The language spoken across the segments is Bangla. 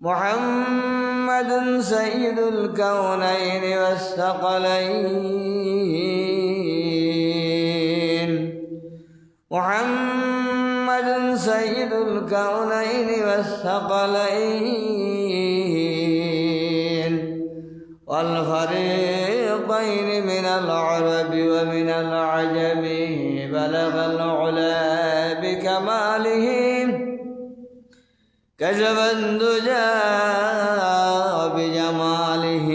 محمد سيد الكونين والثقلين محمد سيد الكونين والثقلين والفريقين من العرب ومن العجم بلغ العلا بكماله كشف الدجى بجماله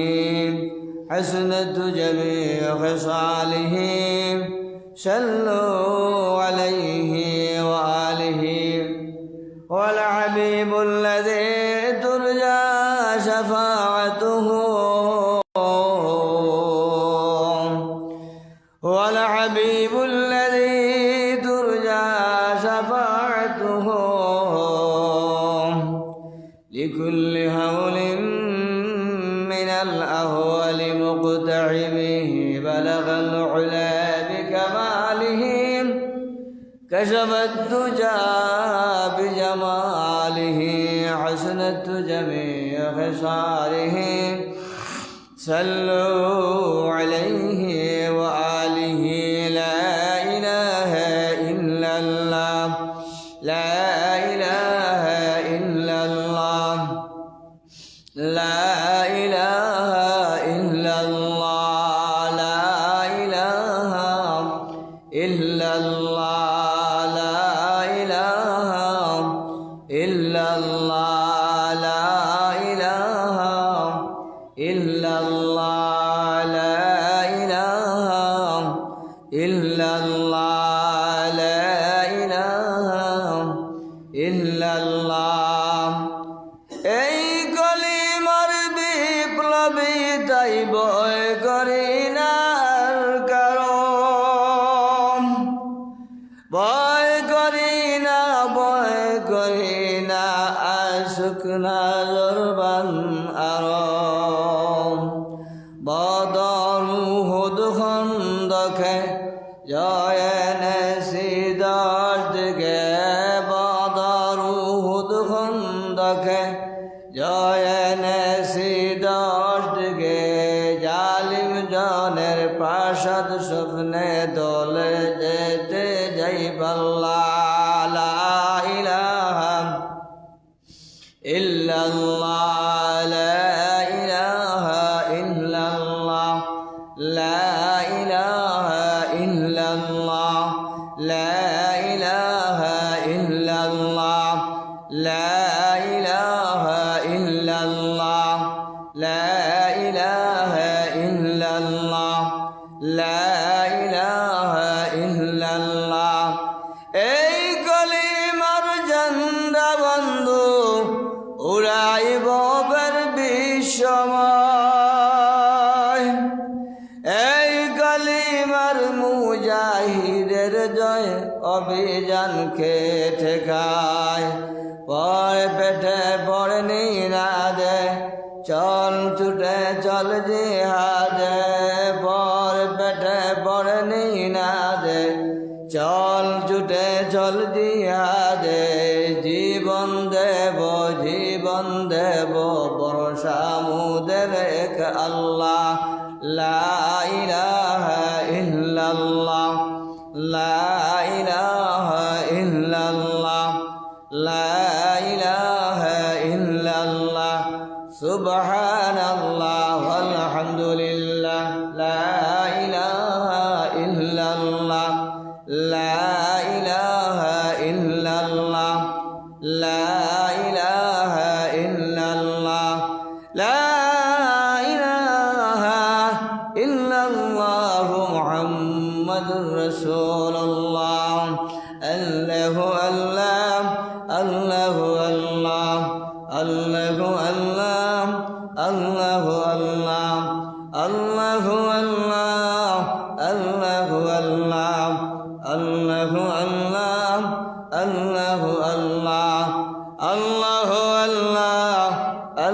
حسنت جميع خصاله صلوا عليه وآله والحبيب الذي ترجى شفاعته والحبيب الذي ترجى شفاعته لكل هول من الأهوال مقتحمه بلغ العلا بكماله كشف الدجى بجماله حسنت جميع خصاله صلوا عليه وآله لا إله إلا الله لا إله إلا الله لا إله إلا الله لا إله إلا الله لا إله إلا الله لا إله إلا الله لا إله إلا الله لا إله إلا الله এই কলিমার বিপ্লবী তাই ভয় করি না কারণ ভয় করি না আশুক না জরবান আরম বদর উহুদ খন্দকে জয় নেসি দর্দকে বদর উহুদ খন্দকে জয় নেসি দর্দকে জালিম জনের প্রাসাদ স্বপ্নে দলে যেতে যাইবাল্লাহ লা ইলাহা ইল্লাল্লাহ লা ইলাহা ইল্লাল্লাহ লা ইলাহা ইল্লাল্লাহ লা ইলাহা ইল্লাল্লাহ লা ইলাহা ইল্লাল্লাহ লা ইলাহা ইল্লাল্লাহ লা ইলাহা ইল্লাল্লাহ এই কলিমার ঝান্ডা বন্ধু উড়াইব বিশ্বময় এই কলিমার মুজাহিদের জয় অভিযানকে ঠেকায় পয় পেটে পড়ে নিনাদে চল ছুটে চল জিহাদে পর পেটে পড়ে নিনাদে চল ছুটে চল জিহাদে জীবন দেব ভরসা মুদের এক আল্লাহ লা ইলাহা ইল্লাল্লাহ লা ইলাহা ইল্লাল্লাহ লা ইলাহা ইল্লাল্লাহ সুবহানাল্লাহ ওয়ালহামদুলিল্লাহ লা ইলাহা ইল্লাল্লাহ লা ইলাহা ইল্লাল্লাহ লা ইলাহা ইল্লাল্লাহ লা ইলাহা ইল্লাল্লাহ মুহাম্মাদুর রাসূলুল্লাহ আল্লাহু আল্লাহ আল্লাহু আল্লাহ আল্লাহু আল্লাহ আল্লাহু আল্লাহ আল্লাহু আল্লাহ আল্লাহু আল্লাহ আল্লাহু আল্লাহ আল্লাহু আল্লাহ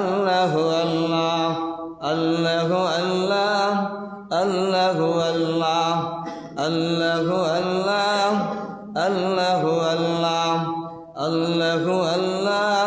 আল্লাহু আল্লাহ আল্লাহু আল্লাহ আল্লাহু আল্লাহ আল্লাহু আল্লাহ আল্লাহু আল্লাহ আল্লাহু আল্লাহ আল্লাহু আল্লাহ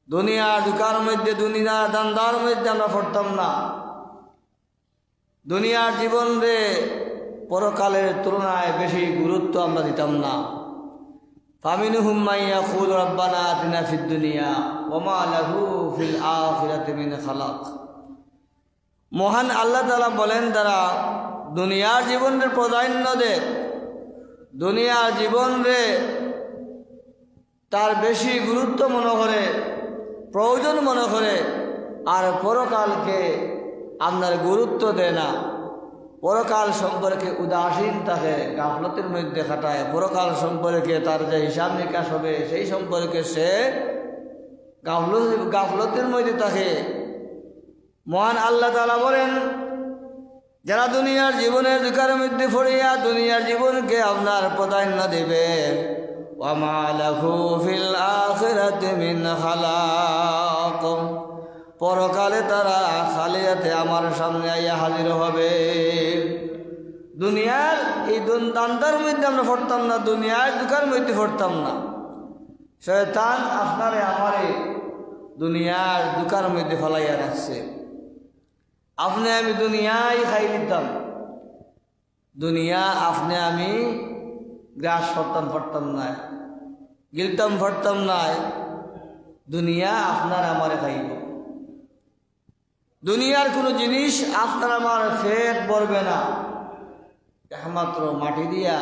দুনিয়ার ঢুকার মধ্যে, দুনিয়ার দান্দার মধ্যে আমরা পড়তাম না। দুনিয়ার জীবনে পরকালের তুলনায় বেশি গুরুত্ব আমরা দিতাম না। ফামিনহুম মান ইয়াকুলু রাব্বানা আতিনা ফিদ দুনিয়া ওয়া মা লাহু ফিল আখিরাতি মিন খালাক। মহান আল্লাহ তাআলা বলেন, তারা দুনিয়ার জীবনের প্রাধান্য দেয়, দুনিয়ার জীবনে তার বেশি গুরুত্ব মনে করে, প্রয়োজন মনে করে, আর পরকালকে আপনার গুরুত্ব দেয় না। পরকাল সম্পর্কে উদাসীন থাকে, গাফলতের মধ্যে কাটায়। পরকাল সম্পর্কে তার যে হিসাব নিকাশ হবে সেই সম্পর্কে সে গাফলতের মধ্যে থাকে। মহান আল্লাহ তাআলা বলেন, যারা দুনিয়ার জীবনের দুঃখের মধ্যে পড়িয়া দুনিয়ার জীবনকে আপনার প্রাধান্য দেবে, ওয়া মা লাহু ফিল আখিরাতি মিন খালাক, পরকালে তারা খালি হাতে আমার সামনে আইয়া হাজির হবে। দুনিয়ার এই দান্দার মধ্যে আমরা পড়তাম না, দুনিয়ার দুঃখের মধ্যে পড়তাম না। শয়তান আপনারে আমারে দুনিয়ার দুঃখের মধ্যে ফলাইয়া রাখছে। আপনি আমি দুনিয়ায় খাই নিতাম, দুনিয়া আপনি আমি গ্রাস পড়তাম না, গিলতাম পড়তাম না। দুনিয়া আপনার আমারে খাইব। দুনিয়ার কোনো জিনিস আপনার আমার পেট ভরবে না, একমাত্র মাটি দিয়া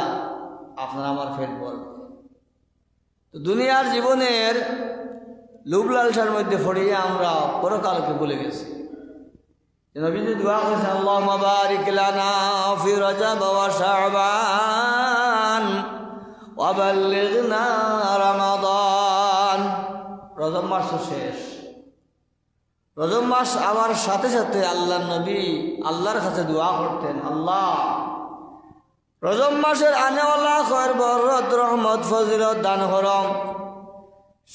আপনার আমার পেট ভরবে। তো দুনিয়ার জীবনের লোভ লালসার মধ্যে পড়িয়ে আমরা পরকালকে ভুলে গেছি। নবীজি দোয়া করেছেন, আল্লাহুম্মা বারিক লানা ফি রজব ওয়া শাবান ওয়া বাল্লিগনা রমাদান। রজব মাস তো শেষ, রজব মাস আমার সাথে সাথে আল্লাহর নবী আল্লাহর কাছে দোয়া করতেন, আল্লাহ রজব মাসের আনেওয়ালা খয়র বরকত রহমত ফজিলত দান করম।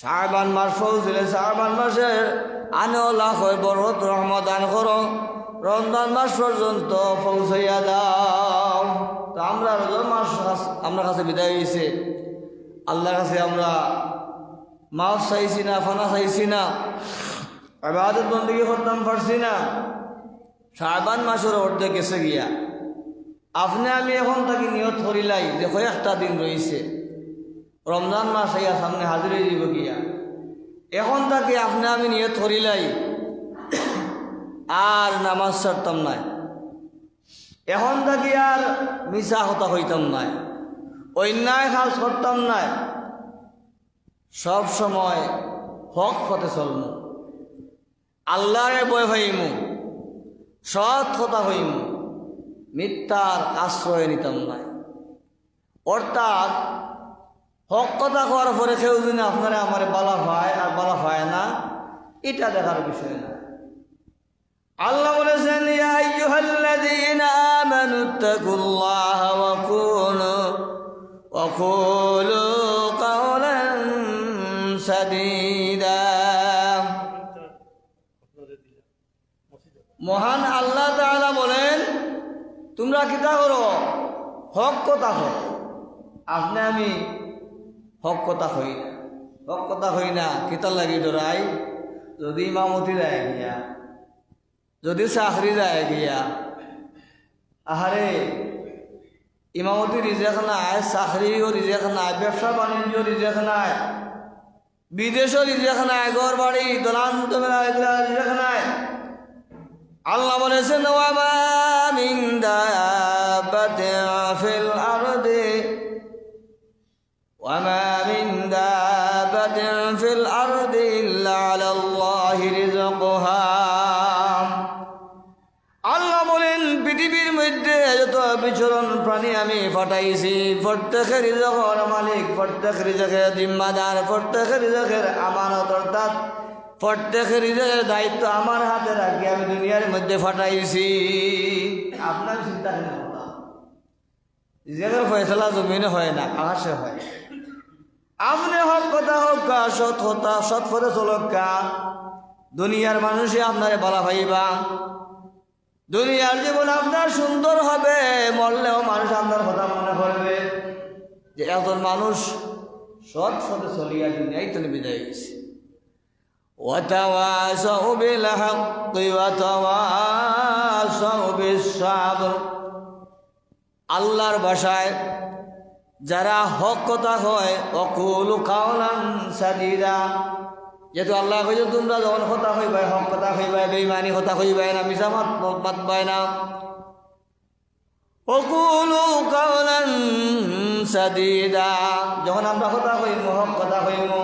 শাবান মাস ফজিলে শাবান মাসের আনেওয়ালা খয়র বরকত রহমত দান করম। রমজান মাস পর্যন্ত পৌঁছাইয়া দাও। তো আমরা রজব মাস আমরা কাছে বিদায় হয়েছে, আল্লাহর কাছে আমরা মাফ চাইছি না, ফানা চাইছি না, ইবাদত বন্দেগী করতাম পারছি না। শাবান মাসের অর্ধেক গেছে গিয়া। আপনি আমি এখন তাকে নিয়ত করিলাই যে কয়েকটা দিন রয়েছে, রমজান মাস আইয়া সামনে হাজির হয়ে যাব গিয়া। এখন তাকে আপনি আমি নিয়ত করিলাই আর নামাজ ছাড়তাম নাই, এখন তাকে আর মিছা কথা হইতাম নাই, অন্যায় কাজ করতাম নাই, সব সময় হক পথে চলমু, আল্লাহরে ভয় হইমু, সৎ কথা হইমু, মিথ্যার আশ্রয় নিতাম নাই। অর্থাৎ হক কথা হওয়ার পরে কেউ যদি আপনারা আমার বালা পায় আর বালা পায় না, এটা দেখার বিষয় না। আল্লাহ বলেছেন, ইয়া আইয়ুহাল্লাযীনা আমানুত্তাকুল্লাহা ওয়া কুলু কাওলান সাদীদা। মহান আল্লাহ তাআলা বলেন, তোমরা কিতা করো, হক কথা হও। আপনি আমি হক কথা হই না, হক কথা হই না। কিতা লাগি ডরাই, যদি ইমামতি যায় গিয়া, যদি চাকরি যায় গিয়া, আহারে ইমামতি রিজেক নাই, চাকরিও রিজেক নাই, ব্যবসা বাণিজ্য রিজেক নাই, বিদেশও রিজেক নাই, ঘর বাড়ি দলান মেলা এগুলা রিজেক নাই। আল্লাহ বলেছেন, ওয়া মা মিন দাব্বাতিন ফিল আরদি ওয়া মা মিন দাব্বাতিন ফিল আরদি ইল্লা আলাল্লাহি রিজকুহা। আল্লাহ বলেন, পৃথিবীর মধ্যে যত বিচরণ প্রাণী আমি পাঠাইছি, প্রত্যেকের রিজকের মালিক, প্রত্যেক রিজকের জিম্মাদার, প্রত্যেকের রিজকের আমানত, অর্থাৎ প্রত্যেকের রিজকের দায়িত্ব আমার হাতে রাখি আমি দুনিয়ার মধ্যে পাঠাইছি। আপনার চিন্তা কেন কথা, রিজকের ফয়সালা জমিনে হয় না, আকাশে হয়। আপনি হক কথা হোক কা, সৎ কথা, সৎ পথে চলক কা, দুনিয়ার মানুষই আপনারে বলা ভাইবা। দুনিয়ার জীবন আপনার সুন্দর হবে, মরলেও মানুষ আপনার কথা মনে করবে যে একজন মানুষ সৎ পথে চলিয়া দুনিয়ায় তো বিদায় গেছে। ওয়াতাওয়াসাউ বিল হাক্কি ওয়াতাওয়াসাউ বিস সাবর। আল্লাহর ভাষায় যারা হক কথা হয় ওয়াকুলু কাওলান সাদীদা, যেহেতু আল্লাহ কইছে তোমরা যখন কথা কইবাই হক কথা কইবাই, বেঈমানি কথা কইবাই না, মিছা মাতবাই না। ওয়াকুলু কাওলান সাদীদা, যখন আমরা কথা কইমু হক কথা কইমু,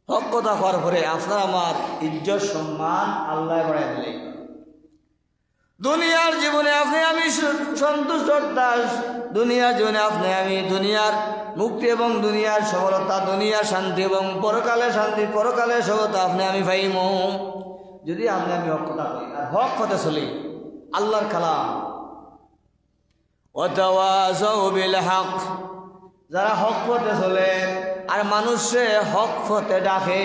হক কথা হওয়ার পরে আপনার আমার ইজ্জত সম্মান আল্লাহ বাড়াই দিলে দুনিয়ার জীবনে আপনি আমি সন্তুষ্ট, দুনিয়ার জীবনে আপনি আমি দুনিয়ার মুক্তি এবং দুনিয়ার সফলতা, দুনিয়ার শান্তি এবং পরকালে শান্তি, পরকালে সফলতা আপনি আমি পাইম যদি আপনি আমি হক কথা কই আর হক কথা চলি। আল্লাহর কালাম ওয়াতাওয়াসাউ বিল হক, যারা হক পথে চলে আর মানুষে হক পথে ডাকে।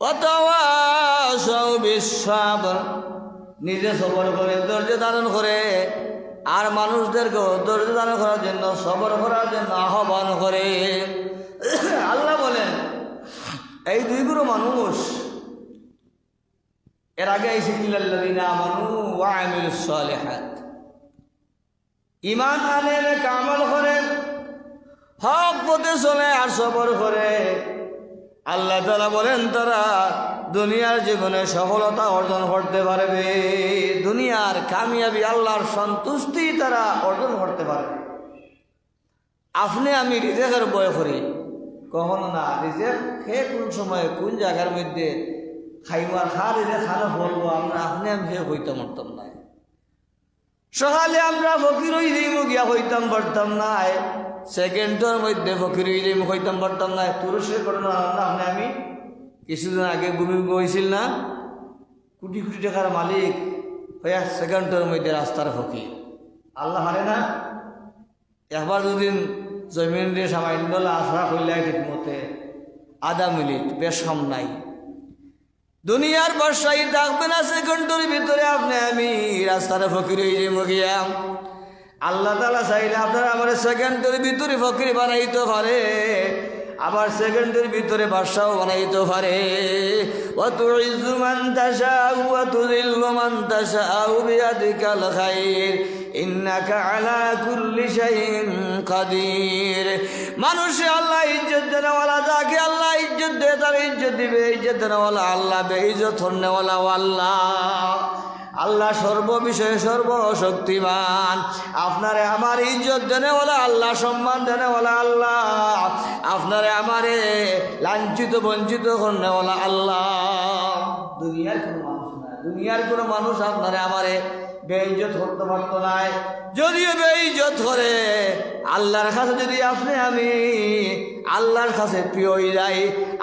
ওয়াতাওয়াসাউ বিস সাবর, নিজে সবর করে ধৈর্য ধারণ করে আর মানুষদেরকেও ধৈর্য ধারণ করার জন্য সবর করার জন্য আহ্বান করে। আল্লাহ বলেন এই দুই গুরু মানুষ এর আগে আইছে ইল্লাল্লাযিনা আমানু ওয়া আমিলুস সালিহাত, ঈমান আনে আমল করে হক পথে চলে আর সবর করে। আল্লাহ তাআলা বলেন তারা দুনিয়ার জীবনে সফলতা অর্জন করতে পারবে, দুনিয়ার কামিয়াবি আল্লাহর সন্তুষ্টি তারা অর্জন করতে পারবে। আপনি আমি রিজেকের ভয় করি কখনো না, রিজেক খেয়ে কোন সময় কোন জায়গার মধ্যে খাইবার খা রিজেক খানো বলবো আমরা আপনি আমি খেয়ে হইতাম পারতাম না। সকালে আমরা ফকির হয়ে যাইব গিয়া হইতাম পারতাম না, সেকেন্ডের মধ্যে ফকির হয়ে যাইব হইতাম পারতাম না। তুরস্কের ঘটনা আপনি আমি কিছুদিন আগে ভূমিকম্প হয়েছিল না, কোটি কোটি টাকার মালিক হইয়া সেকেন্ডের মধ্যে রাস্তার ফকির। আল্লাহ হারে না, একবার দুদিন জমিন দিয়ে সামান্য আশা করলাই ঠিক মতে আধা মিনিট বেশ কম নাই, দুনিয়ার বাদশাহী থাকবে না সেকেন্ডের ভিতরে আপনি আমি রাস্তার ফকির হয়ে যাই মগিয়া। আল্লাহ তাআলা চাইলে আপনারা আমার সেকেন্ডের ভিতরে ফকির বানাইতে পারে, আবার সেকেন্ডের ভিতরে বাদশাও বানাইতে পারে। ওয়াতুইজ্জু মান তাশাউ ওয়া তুযিল্লু মান তাশাউ বিয়াদিকাল খায়র ইন্নাকা আলা কুল্লি শাইইন কাদির। মানুষে আল্লাহ ইজ্জত দেওয়ালা, যাকে আল্লাহ ইজ্জত দেয় তার ইজ্জত দিবে, ইজ্জত দেওয়ালা আল্লাহ, বেইজ্জত হওয়ালা আল্লাহ। আল্লাহ সর্ববিষয়ে সর্বশক্তিমান, আপনারে আমার ইজ্জত দেনেওয়ালা আল্লাহ, সম্মান দেনেওয়ালা আল্লাহ, আপনারে আমারে লাঞ্ছিত বঞ্চিত করনেওয়ালা আল্লাহ। দুনিয়ার কোনো মানুষ না, দুনিয়ার কোনো মানুষ আপনারে আমারে বেইজ্জত করতে পারতো না। যদিও বেইজ্জত করে আল্লাহর কাছে যদি আপনি আমি আল্লাহর কাছে প্রিয় হয়ে যাই,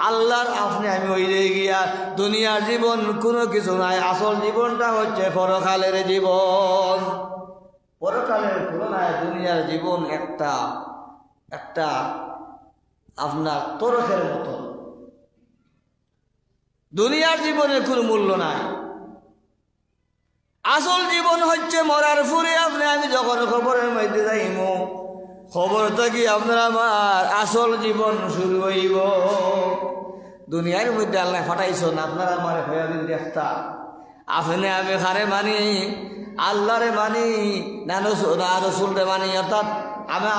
আল্লাহর আপনি আমি হয়ে যাই গিয়া দুনিয়ার জীবন কোনো কিছু নাই। আসল জীবনটা হচ্ছে পরকালের জীবন। পরকালের তুলনায় দুনিয়ার জীবন একটা একটা আপনার তরফের মতো। দুনিয়ার জীবনের কোনো মূল্য নাই। আসল জীবন হচ্ছে মরার পরে আপনি আমি যখন খবরের মধ্যে যাইব, খবর থাকি আপনার আমার আসল জীবন শুরু হইব। দুনিয়ার মধ্যে আল্লাহ ফাটাইছেন আপনার আমার হয়ে দিন দেখতা, আপনি আমি খারে মানি, আল্লাহরে মানি না রসুলরে মানি, অর্থাৎ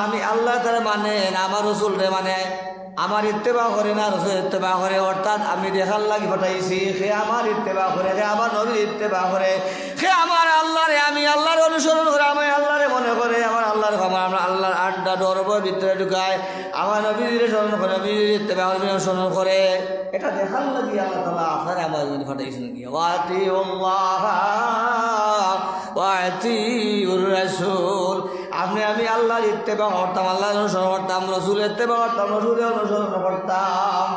আমি আল্লাহ তারা মানে না আমার রসুলরে মানে, আমার ইত্তেবা করে না রসুল ইত্তেবা করে, অর্থাৎ আমি দেখার লাগি পাঠাইছি সে আমার ইত্তেবা করে, সে আমার নবীর ইত্তেবা করে, সে আমার আল্লাহরে আমি আল্লাহর অনুসরণ করে, আমি আল্লাহরে মনে করে, আমার আল্লাহর ক্ষমা আমরা আল্লাহর আড্ডা ডরব ভিতরে ঢুকায়, আমার নবীর স্মরণ করে, নবীর ইত্তেবা অনুসরণ করে। এটা দেখার লাগি আল্লাহ তাআলা আপনারে আমার পাঠাইছেন কি ওয়াতিউল্লাহ ওয়াতিউর রাসূল। আপনি আমি আল্লাহর ইত্তেবা করতাম, আল্লাহর অনুসরণ করতাম, রসুলের ইত্তেবা করতাম, রসুলের অনুসরণ করতাম।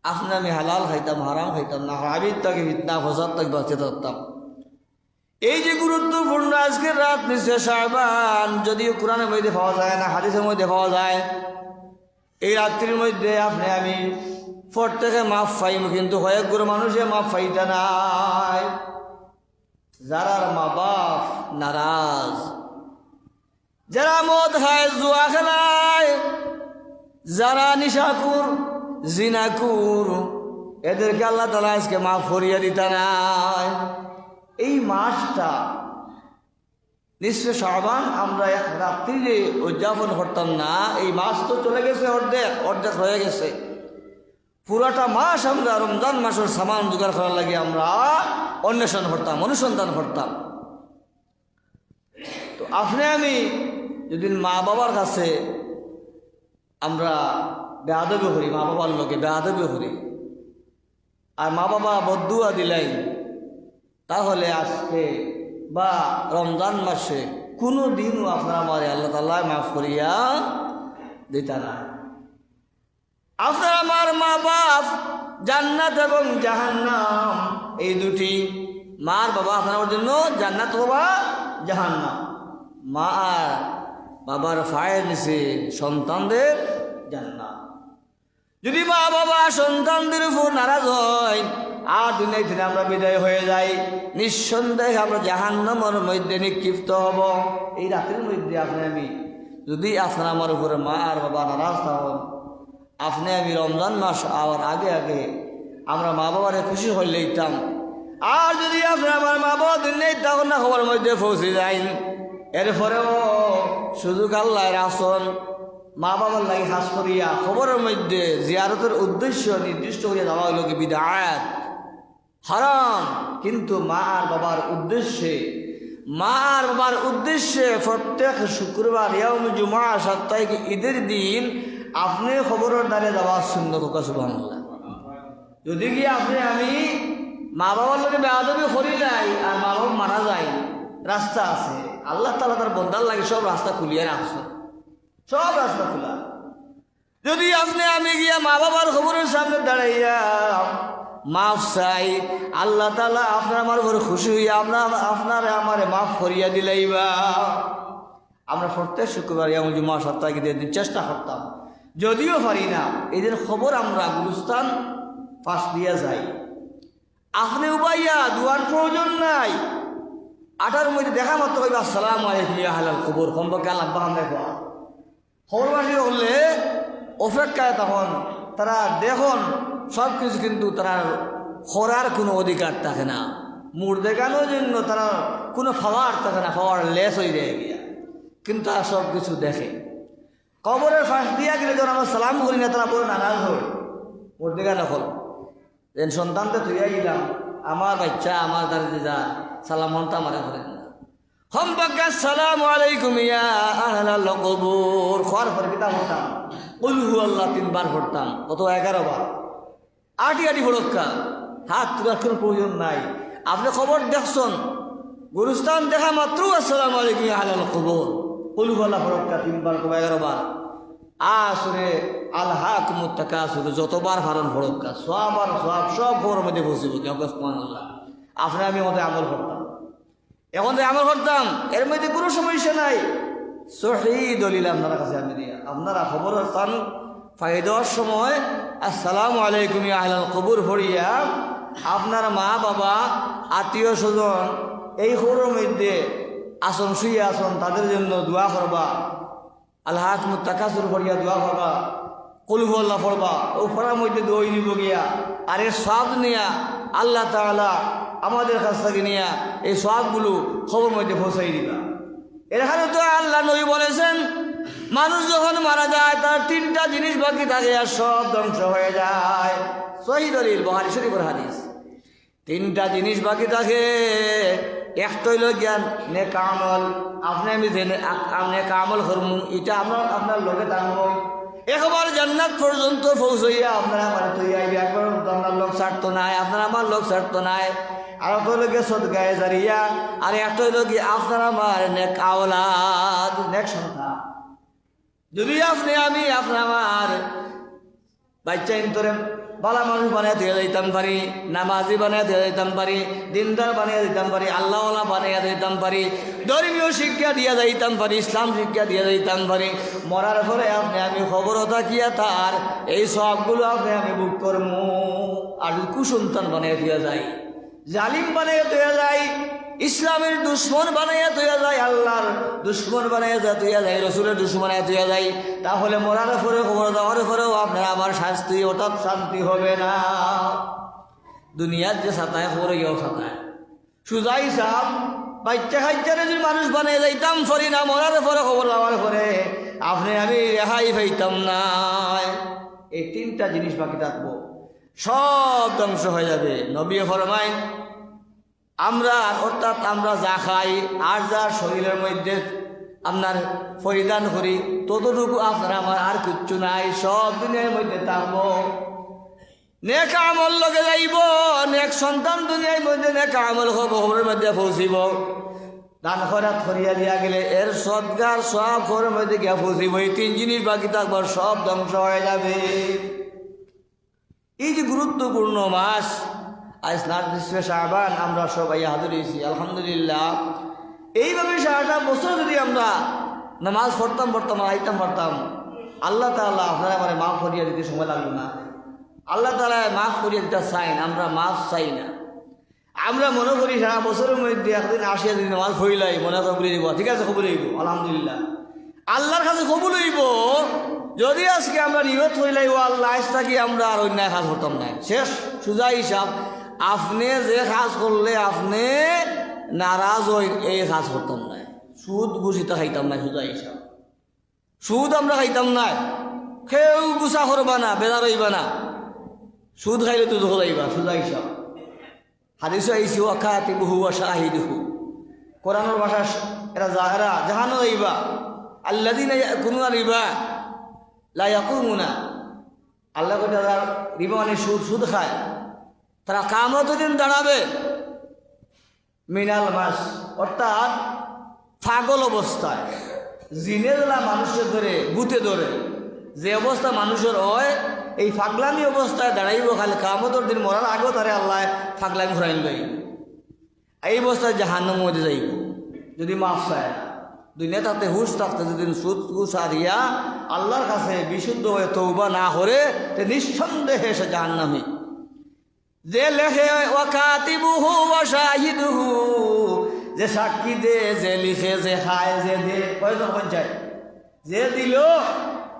আপনি আমি হালাল খাইতাম, হারাম খাইতাম না, হাবিব তাকে ফিতনা ফসাদ তাকে বাঁচতে থাকতাম। এই যে গুরুত্বপূর্ণ আজকের রাত নিশ্চয় শাবান, যদিও কোরআনের মধ্যে পাওয়া যায় না, হাদিসের মধ্যে পাওয়া যায়, এই রাত্রির মধ্যে আপনি আমি প্রত্যেকে মাফ পাইম, কিন্তু কয়েকগুলো মানুষে মাফ পাইতে নাই। যারা মা বাপ নারাজ, যারা মদ খায়, জুয়া খেলায়, যারা নিশাকুর, জিনাকুর, এদেরকে আল্লাহ তাআলা আজকে মাফ করিয়া দিতা নাই। এই মাসটা নিশ্চয় শাবান আমরা এক রাত্রিরে উদযাপন করতাম না, এই মাস তো চলে গেছে, অর্ধেক হয়ে গেছে। পুরাটা মাস আমরা রমজান মাসের সামান জোগাড় করার লাগে আমরা অনুসন্ধান করতাম। তো আপনি আমি যদি মা বাবার কাছে আমরা বেয়াদবি করি, মা বাবার লোকে বেয়াদবি করি, আর মা বাবা বদুয়া দিলাই, তাহলে আজকে বা রমজান মাসে কোনো দিনও আপনার আমার আল্লাহ তাআলা মাফ করিয়া দিতা না। আপনার আমার মা বাপ জান্নাত এবং জাহান্নাম, এই দুটি, মার বাবা আপনার জন্য জান্নাত বাবা জাহান্নাম। মা আর বাবার ফায়ের নিচে সন্তানদের জান্নাত। যদি মা বাবা সন্তানদের উপর নারাজ হয় আর দুনিয়া থেকে আমরা বিদায় হয়ে যাই, নিঃসন্দেহে আমরা জাহান্নামের মধ্যে নিক্ষিপ্ত হব। এই রাতের মধ্যে আপনি আমি যদি আপনার আমার উপরে মা আর বাবা নারাজ হন, আপনি আমি রমজান মাস আওয়ার আগে আগে আমরা মা বাবারে খুশি হইলে দিতাম। আর যদি আপনার আমার মা বাবা দুনিয়ায় তখন না খবরের মধ্যে পৌঁছে যায়, এরপরেও সুযোগ আল্লাহর আসন মা বাবার লাগে খাস করিয়া খবরের মধ্যে জিয়ারতের উদ্দেশ্য নির্দিষ্ট করিয়া দেওয়া হইল কি বিদআত, হারাম। কিন্তু মা আর বাবার উদ্দেশ্যে প্রত্যেক শুক্রবার ইয়াউম জুমা সাপ্তাহিক ঈদের দিন আপনি খবরের দ্বারে যাওয়া সুন্নত সুবহানাল্লাহ। যদি কি আপনি আমি মা বাবার লোকে বেয়াদবি করি নাই আর মা বাবা মারা যায়, রাস্তা আছে, আল্লাহ তাআলা তার বন্দার লাগে সব রাস্তা খুলিয়ে রাখছে, সব রাস্তা খোলা। যদি আপনি আমি গিয়া মা বাবার খবরের সামনে দাঁড়াইয়া মাফ চাই, আল্লাহ তাআলা আপনার আমার উপর খুশি হইয়া আপনারে আমারে মাফ করিয়া দিলাইবা। আমরা প্রত্যেক শুক্রবার ইয়াউম জুমা সাপ্তাহিক ঈদের দিন চেষ্টা করতাম, যদিও পারি না এদের খবর আমরা গুরুস্থান পাশ দিয়া যাই। আপনি উবাইয়া দুয়ার প্রয়োজন নাই, আটার মধ্যে দেখা মাত্র কইবা আসসালামু আলাইকুম ইয়া আহলাল কবর, কমপক্ষে আল্লাহ বাহাম দেখো খবরবাসী হলে অপেক্ষায় তখন তারা দেখুন সব কিছু, কিন্তু তারা খরার কোনো অধিকার থাকে না, মুড় দেখানোর জন্য তারা কোনো পাওয়ার থাকে না, পাওয়ার লেস হয়ে যায় গিয়া, কিন্তু তারা সব কিছু দেখে। কবরের ফাঁস দিয়া গেলে যখন আমরা সালাম করি না, তারা বলে নারাজ হয়, মুড় দেখানো হল যেন সন্তানটা তুইয়া গেলাম, আমার বাচ্চা আমার দাঁড়িয়ে যা সালাম মনটা মারা করেন না, কমপক্ষে আসসালামু আলাইকুম ইয়া আহলাল কবর খোয়ার পরে কিতাব পড়তাম, কুল হু আল্লাহ 3 বার পড়তাম, কত 11 বার, আটি ফড়ক্কা, হাত তোলার কোনো প্রয়োজন নাই। আপনি খবর দেখছেন, গুরুস্থান দেখা মাত্র আসসালামু আলাইকুম ইয়া আহলাল কবর, কুল হু আল্লাহ ফড়ক্কা 3 বার, 11 বার। আসরে আলহাকুমুত তাকাসুর যতবার ফারণ ফড়ক্কা, সব আর সব খবরের মধ্যে বসিব, সুবহানাল্লাহ। আপনি আমি আমাদের আমল করতাম, এখন যে আমল করতাম এর মধ্যে কোনো সমস্যা নাই। সহি দলিল আপনার কাছে আমি দিয়া, আপনারা খবর স্থান ফাই দেওয়ার সময় আসসালামু আলাইকুম ইয়া আহলাল কবর পড়িয়া আপনার মা বাবা আত্মীয় স্বজন এই খবরের মধ্যে আসন শুয়ে আসন, তাদের জন্য দোয়া করবা, আলহাকুমুত তাকাসুর পড়িয়া দোয়া করবা, কুল হু আল্লাহ পড়বা, ও পড়ার মধ্যে দই নিব গিয়া, আর এর সব নিয়া আল্লাহ তাআলা আমাদের কাছ থেকে নিয়ে এই সবগুলো খবর মধ্যে পৌঁছাই দিবা। এখানে তো আল্লাহ নবী বলেছেন, মানুষ যখন মারা যায় তার 3টা জিনিস বাকি থাকে আর সব ধ্বংস হয়ে যায়। সহিহ দলিল, বুখারী শরীফের হাদিস। 3টা জিনিস বাকি থাকে, একটা হইল জ্ঞান, নেক আমল। আপনি আমি নেক আমল করমু, এটা আপনার লোকে থাকবো, একবার জান্নাত পর্যন্ত পৌঁছাইয়া আপনারা আমার তৈরি আইবে, একবার আপনার লোক ছাড়তো নাই, আপনার আমার লোক ছাড়তো নাই। আর একটা হইল গিয়ে সদকায়ে জারিয়া, আর একটা হইল কি আপনার আমার নেক আওলাদ, নেক সন্তান। যদি আপনি আমি আপনার আমার বাচ্চা ইন্তরে ভালো মানুষ বানিয়ে দিয়ে দিতাম পারি, নামাজি বানিয়ে দিয়ে দিতাম পারি, দিনদার বানিয়ে দিতাম পারি, আল্লাহওয়ালা বানিয়ে দিতাম পারি, ধর্মীয় শিক্ষা দিয়ে যাইতাম পারি, ইসলাম শিক্ষা দিয়ে যাইতাম পারি, মরার পরে আপনি আমি খবর থাকিয়া তার এই সবগুলো আপনি আমি বুক করবো। আর কুসন্তান বানিয়ে দিয়ে যাই, জালিম বানিয়ে দিয়ে যাই, ইসলামের দুশ্মন বানাইয়া তুইয়া যায়, আল্লাহর দুশ্মন বানাইয়া তুইয়া যায়, রসুলের দুশ্মন বানাইয়া তুইয়া যায়, তাহলে মরার পরে খবর দেওয়ার পরেও আপনার আমার শাস্তি অর্থাৎ শান্তি হবে না। দুনিয়ার যে সাতায় খবর গিয়েও সাতায় সুজাই সাহ বাচ্চা খাইচারে যদি মানুষ বানিয়ে যাইতাম ফরি না, মরার পরে খবর দেওয়ার পরে আপনি আমি রেহাই পাইতাম না। এই তিনটা জিনিস বাকি থাকবো, সব ধ্বংস হয়ে যাবে। নবী ফরমাইন আমরা অর্থাৎ আমরা যা খাই আর যা শরীরের মধ্যে আপনার পরিধান করি ততটুকু আপনার আমার আর কিচ্ছু নাই, সব দিনের মধ্যে থাকবো। নেক আমল লগে যাইব, নেক সন্তান দুনিয়ার মধ্যে নেক আমল খবরের মধ্যে পৌঁছিব, দান খরাত করিয়া দিয়া গেলে এর সদগার সব খবরের মধ্যে গিয়া পৌঁছিব। এই তিন জিনিস বাকি থাকবার সব ধ্বংস হয়ে যাবে। এই যে গুরুত্বপূর্ণ মাস আজ নার্সে শাবান আমরা সবাই হাজির হয়েছি আলহামদুলিল্লাহ। এইভাবে সারাটা বছর যদি আমরা নামাজ পড়তাম আইতাম পারতাম, আল্লাহ তাআলা আপনারা আমার মাফ করিয়া দিতে সময় লাগলো না। আল্লাহ তাআলা মাফ করিয়া দিতে চাইন, আমরা মাফ চাই না। আমরা মনে করি সারা বছরের মধ্যে একদিন আসিয়া দিন নামাজ পড়িলাই মনে কবুল হইব, ঠিক আছে কবুল হইব আলহামদুলিল্লাহ, আল্লাহর কাছে কবুল হইব। যদি আজকে আমরা নিয়ত হইলাই ও আল্লাহ আজ থাকি আমরা আর অন্যায় কাজ করতাম না, শেষ সুজা হিসাব। আপনি যে কাজ করলে আপনি নারাজ হই এই কাজ করতাম না, সুদ গুছিতে খাইতাম না, সুজা হিসাব সুদ আমরা খাইতাম না। কেউ গুছা করবা না, বেজার হইবা না, সুদ খাইলে তো ধরা যাইবা, সুজা হিসাব। হাদিসে আইসি ওয়াকাতিবুহু ওয়া শাহিদুহু, কোরআনের ভাষা এরা জাহানো যাইবা। আল্লাযীনা ইয়াকুলুনা রিবা লা ইয়াকুমুনা, আল্লাহ কইতে রিবা মানে সুদ খায়, তারা কিয়ামতের দিন দাঁড়াবে মিনাল মাস, অর্থাৎ পাগল অবস্থায়, জিনে জ্বালা মানুষের ধরে ভূতে ধরে যে অবস্থা মানুষের হয়, এই ফাগলামি অবস্থায় দাঁড়াইব। খালি কিয়ামতের দিন মরার আগেও তারে আল্লাহ ফাগলামি ঘুরাইল লইব। এই অবস্থায় জাহান্নামের মধ্যে যাইব যদি মাফ চায় না। দুনিয়া তাতে হুশ থাকতে যদি সুদ ঘুষ হারিয়া আল্লাহর কাছে বিশুদ্ধ হয়ে তওবা না করে নিঃসন্দেহে সে জাহান্নামী। যে লেখে ওয়াকাতিবুহু ওয়া শাহিদুহু, যে সাক্ষী দে, যে লিখে, যে খায়, যে দে, কয়জন পঞ্চায়েত, যে দিল,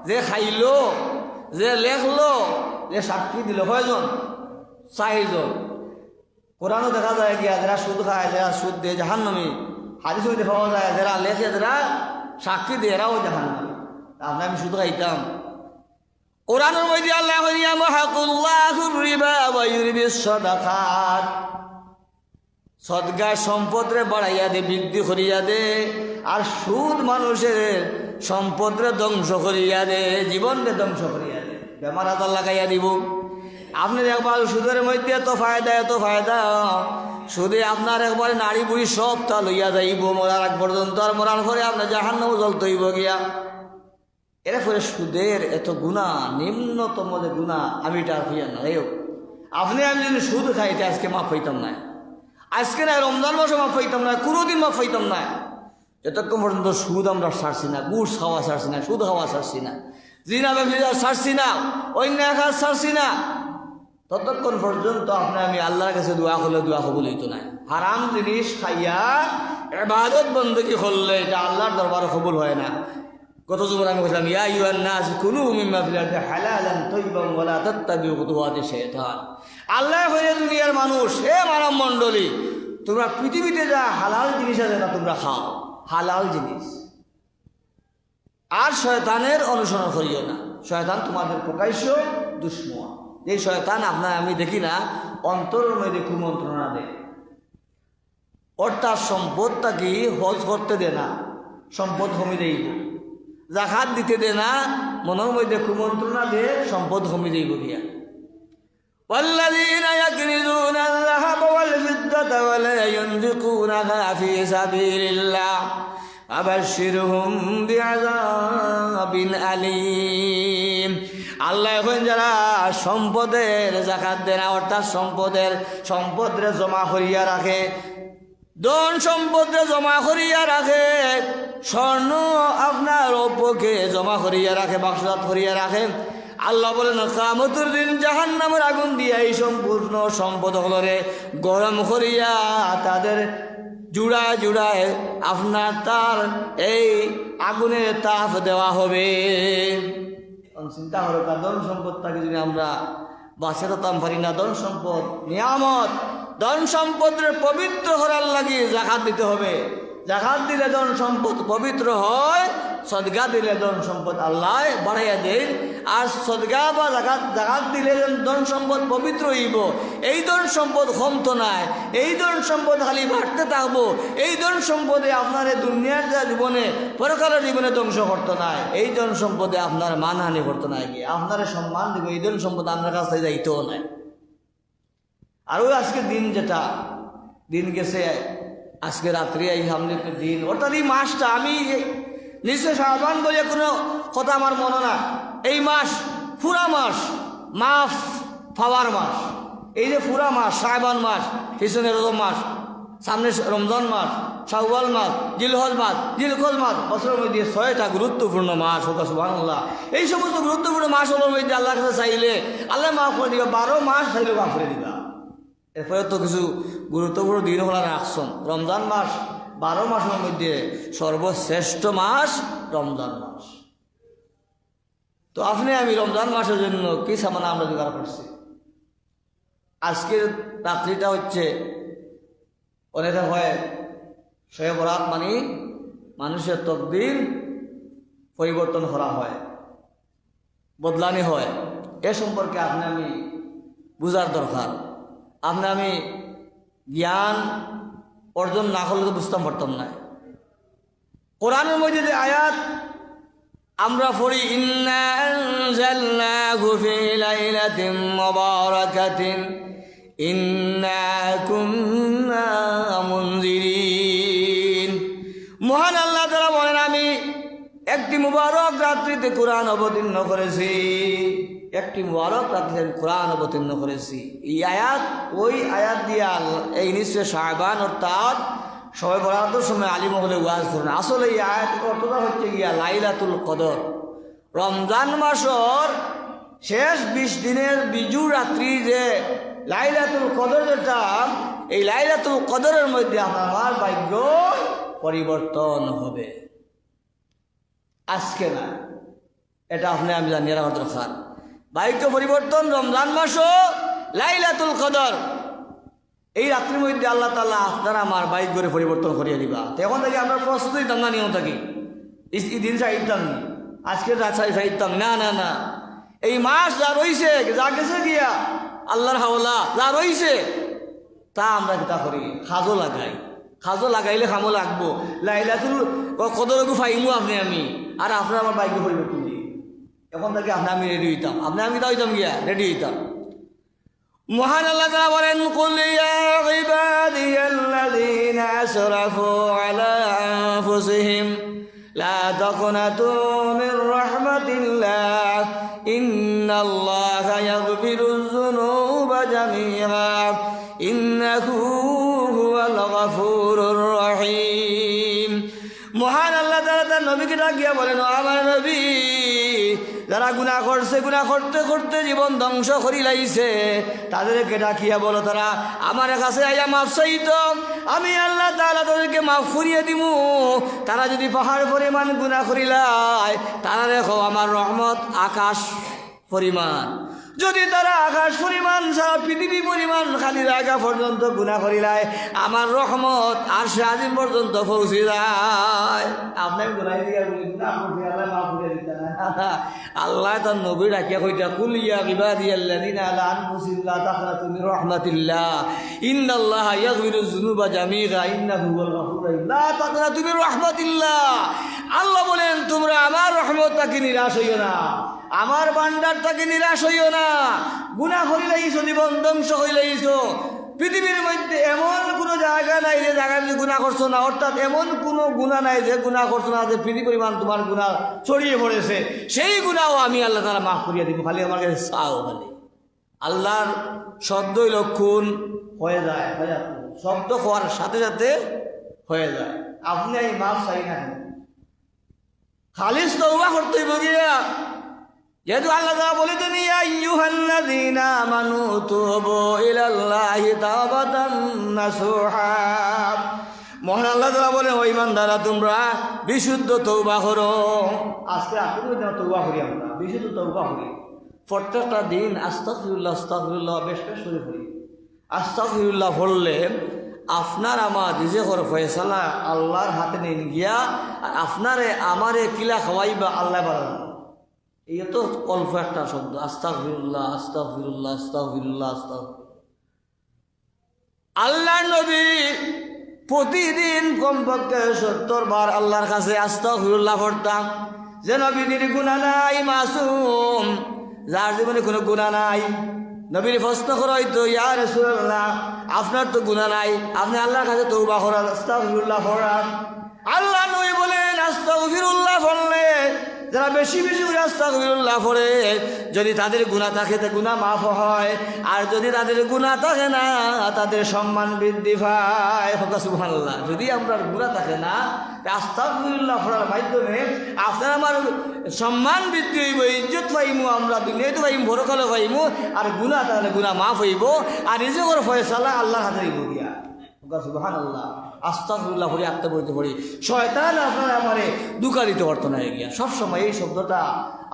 যে খাইলো, যে লেখলো, যে সাক্ষী দিল, কয়জন? 4 জন। কোরআনও দেখা যায় গিয়া যারা সুদ খায়, যারা সুদ দেয় জাহান্নামী। হাদিসে পাওয়া যায় যারা লেখে, যারা সাক্ষী দেয় এরাও জাহান্নামী। তাহলে আমি সুদ খাইতাম। কোরআনের মধ্যে আল্লাহ ইয়ামহাকুল্লাহুর রিবা ওয়া ইউরবিস সাদাকাত, সদকা সম্পদরে বাড়াইয়া দে, বৃদ্ধি করিয়া দে, আর সুদ মানুষের সম্পদরে ধ্বংস করিয়া দে, জীবনকে ধ্বংস করিয়া দে, বেমার আজার লাগাইয়া দিব। আপনি একবার সুদের মধ্যে এত ফায়দা, সুদে আপনার একবারে নারী বুড়ি সব তা লইয়া যাইব মরার আগ পর্যন্ত, আর মরার পরে আপনার জাহান্নামে জ্বলতে হইব গিয়া। এরপরে সুদের এত গুণা, নিম্নতম যে গুণা, আমি এটা হইয়া না। আপনি আমি যদি সুদ খাইতে আজকে মাফ হইতাম না, আজকে না রমজান মাসে মাফ হইতাম না, কোনোদিন মাফ হইতাম না। যতক্ষণ পর্যন্ত সুদ আমরা ছাড়ছি না, গুড় খাওয়া ছাড়ছি না, সুদ খাওয়া ছাড়ছি না, জিনা ব্যবসা ছাড়ছি না, অন্যায় কাজ ছাড়ছি না, ততক্ষণ পর্যন্ত আপনি আমি আল্লাহর কাছে দোয়া করলে দোয়া কবুল হইতো না। হারাম জিনিস খাইয়া ইবাদত বন্দেগী করলে এটা আল্লাহর দরবারে কবুল হয় না। গত জুমার আমি বললাম ইয়া আইয়ুহান নাস কুলু মিম্মা ফিল আরদি হালালান তাইয়িবান ওয়া লা তাত্তাবিউ খুতুওয়াতি শাইতান। আল্লাহ হয়ে দুনিয়ার মানুষ, হে মানব মণ্ডলী, তোমরা পৃথিবীতে যা হালাল জিনিস আছে না তোমরা খাও, হালাল জিনিস, আর শয়তানের অনুসরণ করিও না। শয়তান তোমাদের প্রকাশ্য দুশমন। এই শয়তান আপনার আমি দেখি না অন্তরের মধ্যে কুমন্ত্রণা দেয়, অর্থাৎ সম্পদটা কি হজ করতে দে না, সম্পদ কমে দেইব, জাকাত দিতে দে না, মনের মধ্যে কুমন্ত্রণা দে, সম্পদ কমে দেইব গিয়া। والذين يكنزون الذهب والفضة ولا ينفقونها في سبيل الله فبشرهم بعذاب أليم। আল্লাহ এখন যারা সম্পদের জাকাত দেয় না, অর্থাৎ সম্পদরে জমা করিয়া রাখে, ধন সম্পদরে জমা করিয়া রাখে, স্বর্ণ আপনার অপকে জমা করিয়া রাখে, বাক্সজাত করিয়া রাখে, আল্লাহ বলেন কিয়ামতের দিন জাহান্নামের আগুন দিয়া এই সম্পূর্ণ সম্পদগুলোরে গরম করিয়া তাদের জুড়ায় জুড়ায় আপনার তার এই আগুনের তাপ দেওয়া হবে। চিন্তা করো, তার ধন সম্পদটাকে যদি আমরা বাঁচে রাখতাম পারি না, ধন সম্পদ নিয়ামত, ধন সম্পদের পবিত্র করার লাগি জাকাত দিতে হবে। জাকাত দিলে ধন সম্পদ পবিত্র হয়, সদকা দিলে ধন সম্পদ আল্লাহ বাড়াইয়া দেন। আর সদকা বা জাকাত দিলে ধন সম্পদ পবিত্র হইব। এই ধন সম্পদ কমতো নাই, এই ধন সম্পদ খালি বাড়তে থাকবো। এই ধন সম্পদে আপনার এই দুনিয়ার যা জীবনে পরকালের জীবনে ধ্বংস করতো নাই, এই ধন সম্পদে আপনার মানহানি করতো নাই, গিয়ে আপনার সম্মান দিব। এই ধন সম্পদ আপনার কাছে যাইতেও নাই। আর ওই আজকে দিন যেটা দিন গেছে, আজকে রাত্রি এই সামনে দিন, অর্থাৎ এই মাসটা আমি নিশ্চয় শাবান বলে কোনো কথা আমার মনে না। এই মাস পুরা মাস মাফ পাওয়ার মাস। এই যে পুরা মাস, শাবান মাস, পিছনে রজব মাস, সামনে রমজান মাস, শাওয়াল মাস, জিলহজ মাস, জিলহজ মাস, বছরের মধ্যে 6টা গুরুত্বপূর্ণ মাস। সুবহানাল্লাহ। এই সমস্ত গুরুত্বপূর্ণ মাসগুলোর মধ্যে আল্লাহর কাছে চাইলে আল্লাহ মাফ করে দিবা। 12 মাস চাইলে মাফ করে দিবা। এরপরে তো কিছু গুরুত্বপূর্ণ দিন হল রাখছেন। রমজান মাস 12 মাসের মধ্যে সর্বশ্রেষ্ঠ মাস রমজান মাস। তো আপনি আমি রমজান মাসের জন্য কি সামান আমরা জোগাড় করছি। আজকের রাত্রিটা হচ্ছে অনেকে হয় শয়ে বরাত, মানে মানুষের তকদির পরিবর্তন করা হয়, বদলানি হয়। এ সম্পর্কে আপনি আমি বুঝার দরকার। আপনি আমি জ্ঞান অর্জন না করলে তো বুঝতাম পারতাম না। কোরআনের মধ্যে যে আয়াত আমরা পড়ি, ইন্না আনজালনাহু ফি লাইলাতিন মুবারাকাতিন ইন্না কুন্না মুনজিরিন। মহান আল্লাহ তাআলা বলেন, আমি একটি মুবারক রাত্রিতে কোরআন অবতীর্ণ করেছি। একটি মুবারক রাত্রিতে কোরআন অবতীর্ণ করেছি। এই আয়াত ওই আয়াত দিয়া এই নিশ্চয় শাবান অর্থাৎ সবাই বরাতের সময় আলী মহলে ওয়াজ করেন। আসলে এই আয়াত অর্থটা হচ্ছে গিয়া লাইলাতুল কদর। রমজান মাসের শেষ 20 দিনের বিজু রাত্রি যে লাইলাতুল কদর, যেটা এই লাইলাতুল কদরের মধ্যে আমার ভাগ্য পরিবর্তন হবে। আজকে না, এটা আপনি আমি জানি রাখা দরকার। ভাগ্য পরিবর্তন রমজান মাসও লাইলাতুল কদর, এই রাত্রির মধ্যে আল্লাহ তাআলা আপনারা আমার ভাগ্যের পরিবর্তন করিয়ে দিবা। এখন থেকে আমরা প্রস্তুত হইতাম না, নিয়ম থাকি এই দিন চাইতাম না, আজকে রাত চাইতাম না। না না, এই মাস যা রইছে, যা গেছে গিয়া আল্লাহর হাওলা যা রইছে, তা আমরা কিতা করি, খাজো লাগাই। খাজো লাগাইলে খামো লাগবো। লাইলাতুল কদরকে ফাইমু আপনি আমি, আর আপনার আমার ভাগ্য পরিবর্তন দিই। এখন থেকে আপনি আমি রেডি হইতাম, আপনি আমি তা হইতাম গিয়া রেডি হইতাম। মহান আল্লাহ তাআলা বলেন, কুল ইয়া ইবাদিয়াল্লাযীনা আসরাফু আলা আনফুসিহিম লা তাকনাতু মির রাহমাতিল্লাহ ইন্নাল্লাহা ইয়াগফিরুয যুনুবা জামিআ ইন্নাহু হুয়াল গফুরুর রহিম। মহান আল্লাহ তাআলা তার নবীকে ডাকিয়া বলেন, আমার নবী, যারা গুনাহ করছে, গুনাহ করতে করতে জীবন ধ্বংস করি লাইছে, তাদেরকে ডাকিয়া বলো তারা আমার কাছে আইয়া মাফ চাইতো, আমি আল্লাহ তাআলা তাদেরকে মাফ করিয়ে দিমু। তারা যদি পাহাড় পরিমাণ গুনাহ করিলায়, তারা দেখো আমার রহমত আকাশ পরিমাণ। যদি তারা আকাশ পরিমাণ সারা পৃথিবী পরিমাণ খালি জায়গা পর্যন্ত গুনাহ করিলায়, আমার রহমত আর সারাদিন পর্যন্ত পৌঁছে যায়। আপনার গুনাহ দিয়া বলি না, আল্লাহ মাফ করে দিতেন। আল্লাহ তার নবী ডাকিয়া কইতা, কুল ইয়া ইবাদিয়াল্লাযীনা আলা আনফুসিহিম লা তাকনাতু মির রাহমাতিল্লাহ ইন্নাল্লাহা ইয়াগফিরুয যুনুবা জামিআ ইন্নাহু হুয়াল গফুরুর রহিম। লা তাকনাতু মির রাহমাতিল্লাহ। আল্লাহ বলেন, তোমরা আমার রহমত থেকে নিরাশ হইও না, আমার ভান্ডার থেকে নিরাশ হইও না। গুনাহ করিলাইছো, জীবন ধ্বংস হইলাইছো, পৃথিবীর মধ্যে এমন কোনো জায়গা নাই যে জায়গায় তুমি গুনাহ করছো না, অর্থাৎ এমন কোনো গুনাহ নাই যে গুনাহ করছো না, যে পৃথিবী পরিমাণ তোমার গুনাহ ছড়িয়ে পড়েছে। সেই গুনাহও আমি আল্লাহ তাআলা মাফ করিয়া দিব, খালি আমার কাছে চাও। খালি আল্লাহর শব্দই লক্ষণ হয়ে যায়, শব্দ হওয়ার সাথে সাথে হয়ে যায়। আপনি এই মাফ চাই না, খালিস তওবা করতে হইব গিয়া। যেহেতু আল্লাহ তাআলা বলেছেন, ইয়া আইয়ুহাল্লাযীনা আমানু তুবু ইলাল্লাহি তাওবাতান নাসুহা। মহান আল্লাহ তাআলা বলে ওই ইমানদাররা তোমরা বিশুদ্ধ তওবা করো। আজকে আপনি তওবা করি, আমরা বিশুদ্ধ তওবা করি প্রত্যেকটা দিন। আস্তাগফিরুল্লাহ আস্তাগফিরুল্লাহ বেশ বেশ করে পড়ি। আস্তাগফিরুল্লাহ পড়লে আপনার আমার রিজেকের ফয়সালা আল্লাহর হাতে নিয়ে গিয়া আপনারে আমারে কিলা খাওয়াইবা আল্লাহ বাড়ান। এই তো অল্প একটা শব্দ, আস্তাগফিরুল্লাহ আস্তাগফিরুল্লাহ আস্তাগফিরুল্লাহ আস্তাগফিরুল্লাহ। আল্লাহ নবী প্রতিদিন কমপক্ষে 70 বার আল্লাহর কাছে আস্তাগফিরুল্লাহ পড়তাম। যে নবীর গুনাহ নাই, মাসুম, যার জীবনে কোনো গুনাহ নাই। নবীর প্রশ্ন করা হইতো, ইয়া রাসূলুল্লাহ আপনার তো গুনাহ নাই, আপনি আল্লাহর কাছে তওবা করেন, আস্তাগফিরুল্লাহ পড়েন। আল্লাহ নবী বলেন আস্তাগফিরুল্লাহ পড়লে যারা বেশি বেশি করে আস্তাগফিরুল্লাহ পড়ে, যদি তাদের গুনাহ থাকে তা গুনাহ মাফ হয়, আর যদি তাদের গুনাহ থাকে না তাদের সম্মান বৃদ্ধি পায়। সুবহানাল্লাহ। যদি আমরা গুনাহ থাকে না, আস্তাগফিরুল্লাহ পড়ার মাধ্যমে আপনার আমার সম্মান বৃদ্ধি হইব, ইজ্জত পাইমু, আমরা দুনিয়াতে পাইমু, পরকালে পাইমু। আর গুনাহ তাহলে গুনাহ মাফ হইব, আর রিজকের ফয়সালা আল্লাহর হাতে হইব গিয়া। সুবহানাল্লাহ। আস্তাগফিরুল্লাহ পড়ি, আত্মা পড়তে পড়ি, শয়তান আপনার আমারে দুঃখা দিতে পারতো না গিয়া। সবসময় এই শব্দটা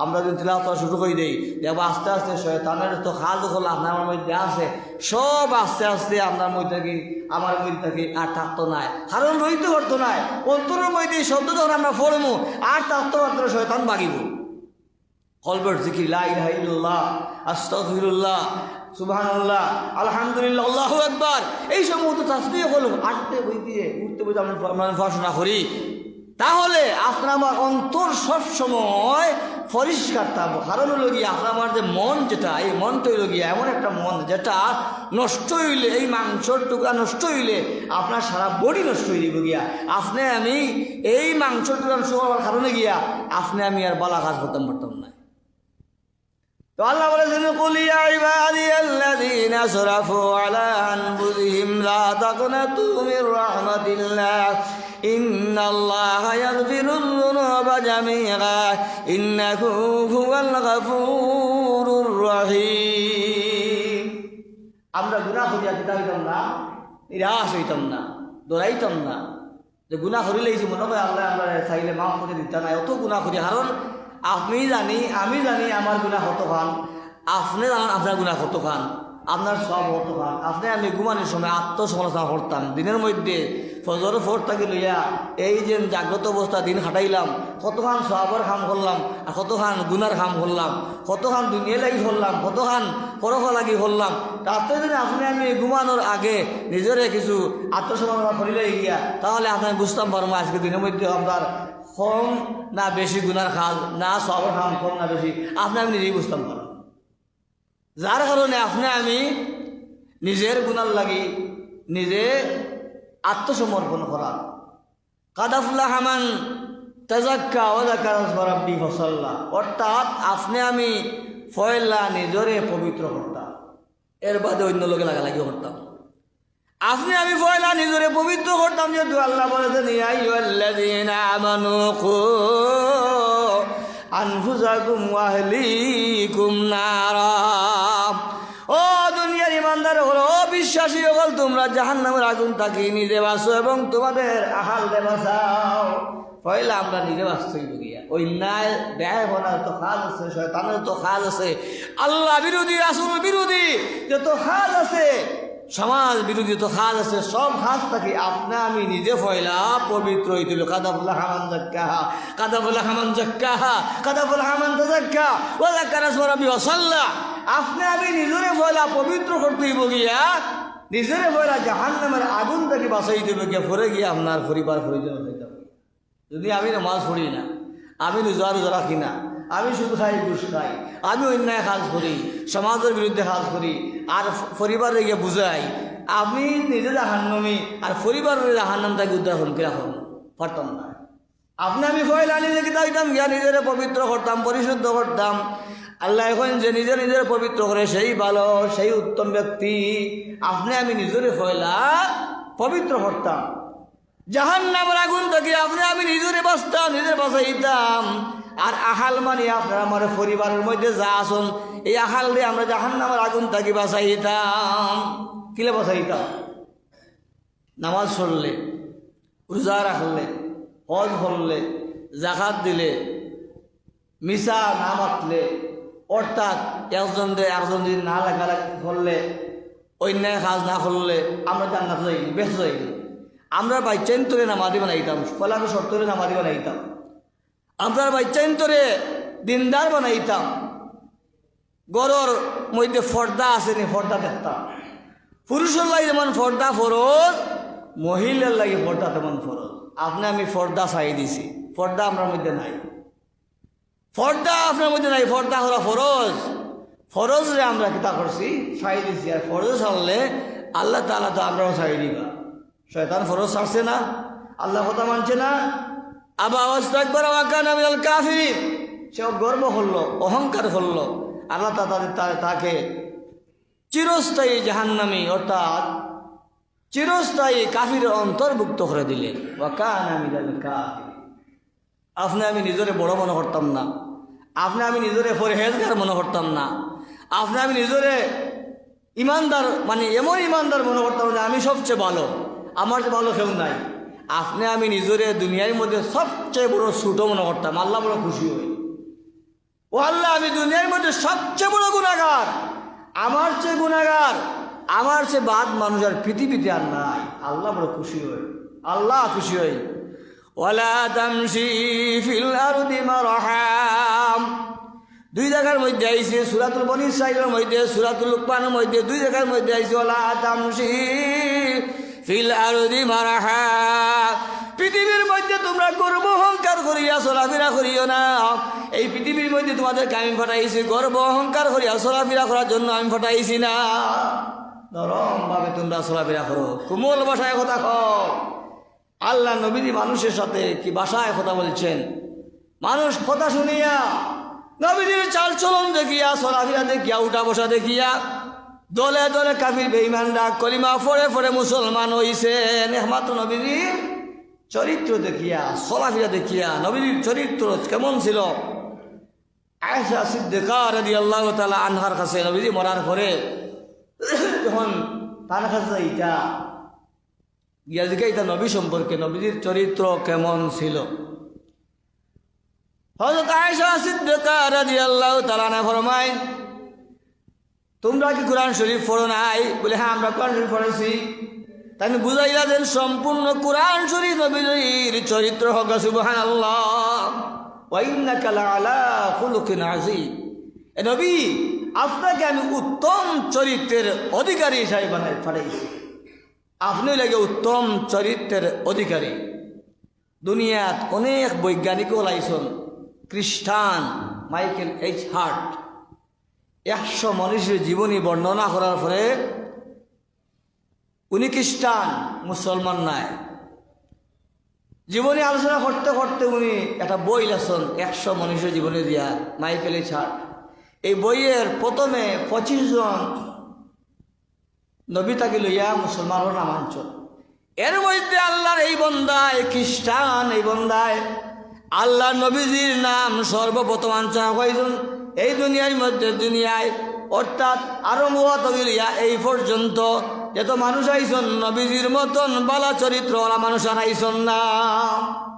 আমরা যদি তিলাওয়াত করা শুরু করে দিই, দেখবো আস্তে আস্তে শয়তানের তো খাল দখল আপনার আমার মধ্যে আছে, সব আস্তে আস্তে আপনার মধ্যে থাকি আমার মধ্যে থাকি আর থাকতো নাই, কারণ রইতে পারতো নাই। অন্তরের মধ্যে এই শব্দ যখন আমরা পড়বো আর থাকতে পারতো শয়তান বাগিব। কলবের জিকির লা ইলাহা ইল্লাল্লাহ, আস্তাগফিরুল্লাহ, সুবহানাল্লাহ, আলহামদুলিল্লাহ, আল্লাহু আকবার, এই সমস্ত তাসবিহ হলো আটতে বই দিয়ে উঠতে বইতে আমরা পড়াশোনা করি, তাহলে আপনার আমার অন্তর সবসময় পরিষ্কার থাকবো। কারণ হলো গিয়ে আপনার আমার যে মন, যেটা এই মনটা হইল গিয়া এমন একটা মন যেটা নষ্ট হইলে, এই মাংসর টুকরা নষ্ট হইলে আপনার সারা বডি নষ্ট হয়ে যাব গিয়া। আপনি আমি এই মাংসর টুকরা নষ্ট হওয়ার কারণে গিয়া আপনি আমি আর বালা কাজ করতাম পারতাম না। তো আল্লাহ বলেছেন, কুল ইয়া ইবাদিয়াল্লাযীনা আসরাফু আলা আনফুসিহিম লা তাকনাতু মির রাহমাতিল্লাহ ইন্নাল্লাহা ইয়াগফিরুয যুনুবা জামিআ ইন্নাহু হুয়াল গফুরুর রহিম। আমরা গুনাহ করিয়া দিতে হইতাম না, নিরাশ হইতাম না, দৌড়াইতাম না যে গুনাহ করিলেই যে মনে হয় আল্লাহ আমরা চাইলে মাফ করে দিতে না। অত গুনাহ করি, কারণ আমি জানি আমার গুনাহ কত খান, আপনি জানেন আপনার গুনাহ কত খান, আপনার সব কত খান। আপনি আমি ঘুমানোর সময় আত্মসমালোচনা করতাম। দিনের মধ্যে ফজর ফোর থাকি লইয়া এই যে জাগ্রত অবস্থা দিন খাটাইলাম, কতখান সওয়াবের কাম করলাম, আর কতখান গুনার কাম করলাম, কতখান দুনিয়া লাগি করলাম, কতখান পরখ লাগি করলাম। তাতে যদি আপনি আমি ঘুমানোর আগে নিজেরে কিছু আত্মসমালোচনা করিলে গিয়া, তাহলে আপনি বুঝতাম পারবো আজকে দিনের মধ্যে আপনার কম না বেশি গুনার খাল, না সওয়াবের কাম কম না বেশি, আপনি আমি নিজেই বুঝতাম পারবো। যার কারণে আপনি আমি নিজের গুনার লাগি নিজে আত্মসমর্পণ করা। কাদ আফলাহা মান তাযাক্কা ওয়া যাকারা ইসমা রাব্বিহি ফাসাল্লা, অর্থাৎ আপনি আমি ফয়লা নিজরে পবিত্র করতাম, এর বাদে অন্য লোকে লাগালাগি করতাম। আপনি আমি ফয়লা নিজরে পবিত্র করতাম, যেহেতু আল্লাহ বলেছেন ইয়া আইয়ুহাল্লাযীনা আমানু কু আনফুসাকুম ওয়া আহলিকুম নারা। ও দুনিয়ার ইমানদার হলো, ও বিশ্বাসী হল, তোমরা জাহান্নামের আগুন থাকি নিজে বাঁচো এবং তোমাদের আহালকে বাঁচাও। পয়লা আমরা নিজে বাঁচতেই গিয়া, ওই ন্যায় ব্যয় বলার তো কাজ আছে, শয়তানের তো কাজ আছে, আল্লাহ বিরোধী রাসূল বিরোধী যত কাজ আছে, সমাজ বিরোধী তো কাজ আছে, সব কাজ থাকি আপনি আমি নিজে পয়লা পবিত্র হইতে হইল। কাদ আফলাহা মান যাক্কাহা, কাদ আফলাহা মান যাক্কাহা, কাদ আফলাহা মান তাযাক্কা ওয়া যাকারা ইসমা রাব্বিহি ওয়াসাল্লা। আপনি আমি নিজরে পয়লা পবিত্র করতে হইব গিয়া, নিজরে পয়লা জাহান্নামের আগুন থেকে বাঁচাইতে হইব গিয়া, পরে গিয়া আপনার পরিবার পরিজন হইতে হবে। যদি আমি নামাজ পড়ি না, আমি রোজা রাখি না, আমি শুধু খাই ঘুষ খাই, আমি অন্যায় কাজ করি, সমাজের বিরুদ্ধে কাজ করি, আর পরিবারে গিয়ে বুঝাই, আমি নিজে জাহান্নামী আর পরিবারের জাহান্নাম থেকে উদ্ধার হলকে রাখুন পারতাম না। আপনি আমি ফয়লা নিজে কিতা হইতাম গিয়া, নিজের পবিত্র করতাম, পরিশুদ্ধ করতাম। আল্লাহ এখন যে নিজের পবিত্র করে সেই ভালো, সেই উত্তম ব্যক্তি। আপনি আমি নিজের ফয়লা পবিত্র করতাম, জাহান্নামের আগুন থেকে আপনি আমি নিজের বাঁচতাম, নিজের বাঁচাইতাম। আর আহাল মানে আপনার আমার পরিবারের মধ্যে যা আসুন, এই আহাল দিয়ে আমরা জাহান্নামের আগুন থেকে বাঁচাইতাম। কিলে বাঁচাইতাম? নামাজ পড়লে, রোজা রাখলে, হজ করলে, জাকাত দিলে, মিশা না মাতলে, অর্থাৎ একজন যদি না লেখালেখি করলে, অন্যায় কাজ না করলে আমরা জান্নাত যাইনি, বেশ যাইনি। আমরা বাইচাইন তোরে নামাজি বানাইতাম, ফলাকে শর্তরে নামাজি বানাইতাম, আমরা বাইচাইন তোরে দিনদার বানাইতাম। গরর মধ্যে ফর্দা আছে নি, ফর্দা দেখতাম। পুরুষের লাগে যেমন ফর্দা ফরজ, মহিলার লাগে ফর্দা তেমন ফরজ। আপনি আমি ফর্দা চাই দিছি, ফর্দা আমার মধ্যে নাই। ফর্দা আপনার মধ্যে নাই, ফর্দা হলো ফরজ। ফরজরে আমরা কিতা করছি, চাই দিছি। আর ফরজ ছাড়লে আল্লাহ তাআলা তো আমরাও চাই দিবা। শয়তান ফরজ ছাড়ছে না, আল্লাহ কথা মানছে না। আবা ওয়াস্তাকবারা ওয়া কানা মিনাল কাফিরিন, সে গর্ব করলো, অহংকার করলো। আল্লাহ তাকে চিরস্থায়ী জাহান্নামী অর্থাৎ চিরস্থায়ী কাফির অন্তর্ভুক্ত করে দিলেন। ওয়া কানা মিনাল কাফিরিন। আপনি আমি নিজরে বড় মনে করতাম না, আপনি আমি নিজরে পরহেজগার মনে করতাম না, আপনি আমি নিজরে ইমানদার মানে এমন ইমানদার মনে করতাম যে আমি সবচেয়ে ভালো, আমার যে ভালো কেউ নাই। আপনি আমি নিজরে দুনিয়ার মধ্যে সবচেয়ে বড় ছোট মনে করতাম। আল্লাহ বড় খুশি হই, ও আল্লাহ আমি দুনিয়ার মধ্যে সবচেয়ে বড় গুনাহগার, আমার চেয়ে গুনাহগার, আমার চেয়ে বাদ মানুষ আর পৃথিবীতে আর নাই। আল্লাহ বড় খুশি হই, আল্লাহ খুশি হই। ওয়ালা তামশি ফিল আরদি মারহাম, দুই জায়গার মধ্যে আইছে সূরাতুল বনী ইসরাঈলের মধ্যে, সূরাতুল লুকমানের মধ্যে, দুই জায়গার মধ্যে আইছে ওয়ালা তামশি ফিল আরদি মারহা। পৃথিবীর মধ্যে তোমরা গর্ব অহংকার করিয়া চলাফেরা করিও না। এই পৃথিবীর মধ্যে তোমাদেরকে আমি ফাটাইছি, গর্ব অহংকার করিয়া চলাফেরা করার জন্য আমি ফাটাইছি না। নরম ভাবে তোমরা চলাফেরা করো, কোমল ভাষায় কথা কও। আল্লাহ নবী মানুষের সাথে কি ভাষায় কথা বলছেন, মানুষ কথা শুনিয়া নবীজির চাল চলন দেখিয়া, চলাফেরা দেখিয়া, উঠা বসা দেখিয়া দলে দলে কাফির বেঈমানরা কলিমা পড়ে পড়ে মুসলমান হইছেন একমাত্র নবীজির চরিত্র দেখিয়া, চলাফেরা দেখিয়া। নবীজির চরিত্র কেমন ছিল? আয়েশা সিদ্দিকা রাদিয়াল্লাহু তাআলা আনহার কাছে নবীজি মরার পরে যখন তার কাছে ইটা গিয়া জিজ্ঞাসা নবী সম্পর্কে, নবীজির চরিত্র কেমন ছিল। হযরত আয়েশা সিদ্দিকা রাদিয়াল্লাহু তাআলা আনহা ফরমায়, তোমরা কি কোরআন শরীফ পড়ো নাই? বলে হ্যাঁ আমরা কোরআন শরীফ পড়েছি। তাই বুঝাইয়া দেন সম্পূর্ণ কোরআন শরীফ নবীর চরিত্র হোক। সুবহানাল্লাহ, ওয়া ইন্নাকা লাআলা খুলুকিন আযীম। এ নবী, আপনাকে আমি উত্তম চরিত্রের অধিকারী হিসাবে বানাই পাঠাইছি। আপনি লাগে উত্তম চরিত্রের অধিকারী। দুনিয়াত অনেক বৈজ্ঞানিকও লাইছেন। খ্রিস্টান মাইকেল এইচ হার্ট 100 মানুষের জীবনী বর্ণনা করার পরে, উনি খ্রিস্টান, মুসলমান নাই, জীবনী আলোচনা করতে করতে উনি একটা বই লেখেন 100 মানুষের জীবনী দিয়া, মাইকেল এইচ হার্ট। এই বইয়ের প্রথমে 25 জন নবী তাকে লইয়া মুসলমানের নামাঞ্চল। এর মধ্যে আল্লাহর এই বন্দায়, খ্রিস্টান এই বন্দায় আল্লাহ নবীজির নাম সর্বপ্রথম আঞ্চনা কয়েকজন এই দুনিয়ার মধ্যে, দুনিয়ায় অর্থাৎ আরম্ভ হইয়া এই পর্যন্ত যত মানুষ আইসন নবীজির মতন বালা চরিত্রওয়ালা মানুষ আর আইসন না।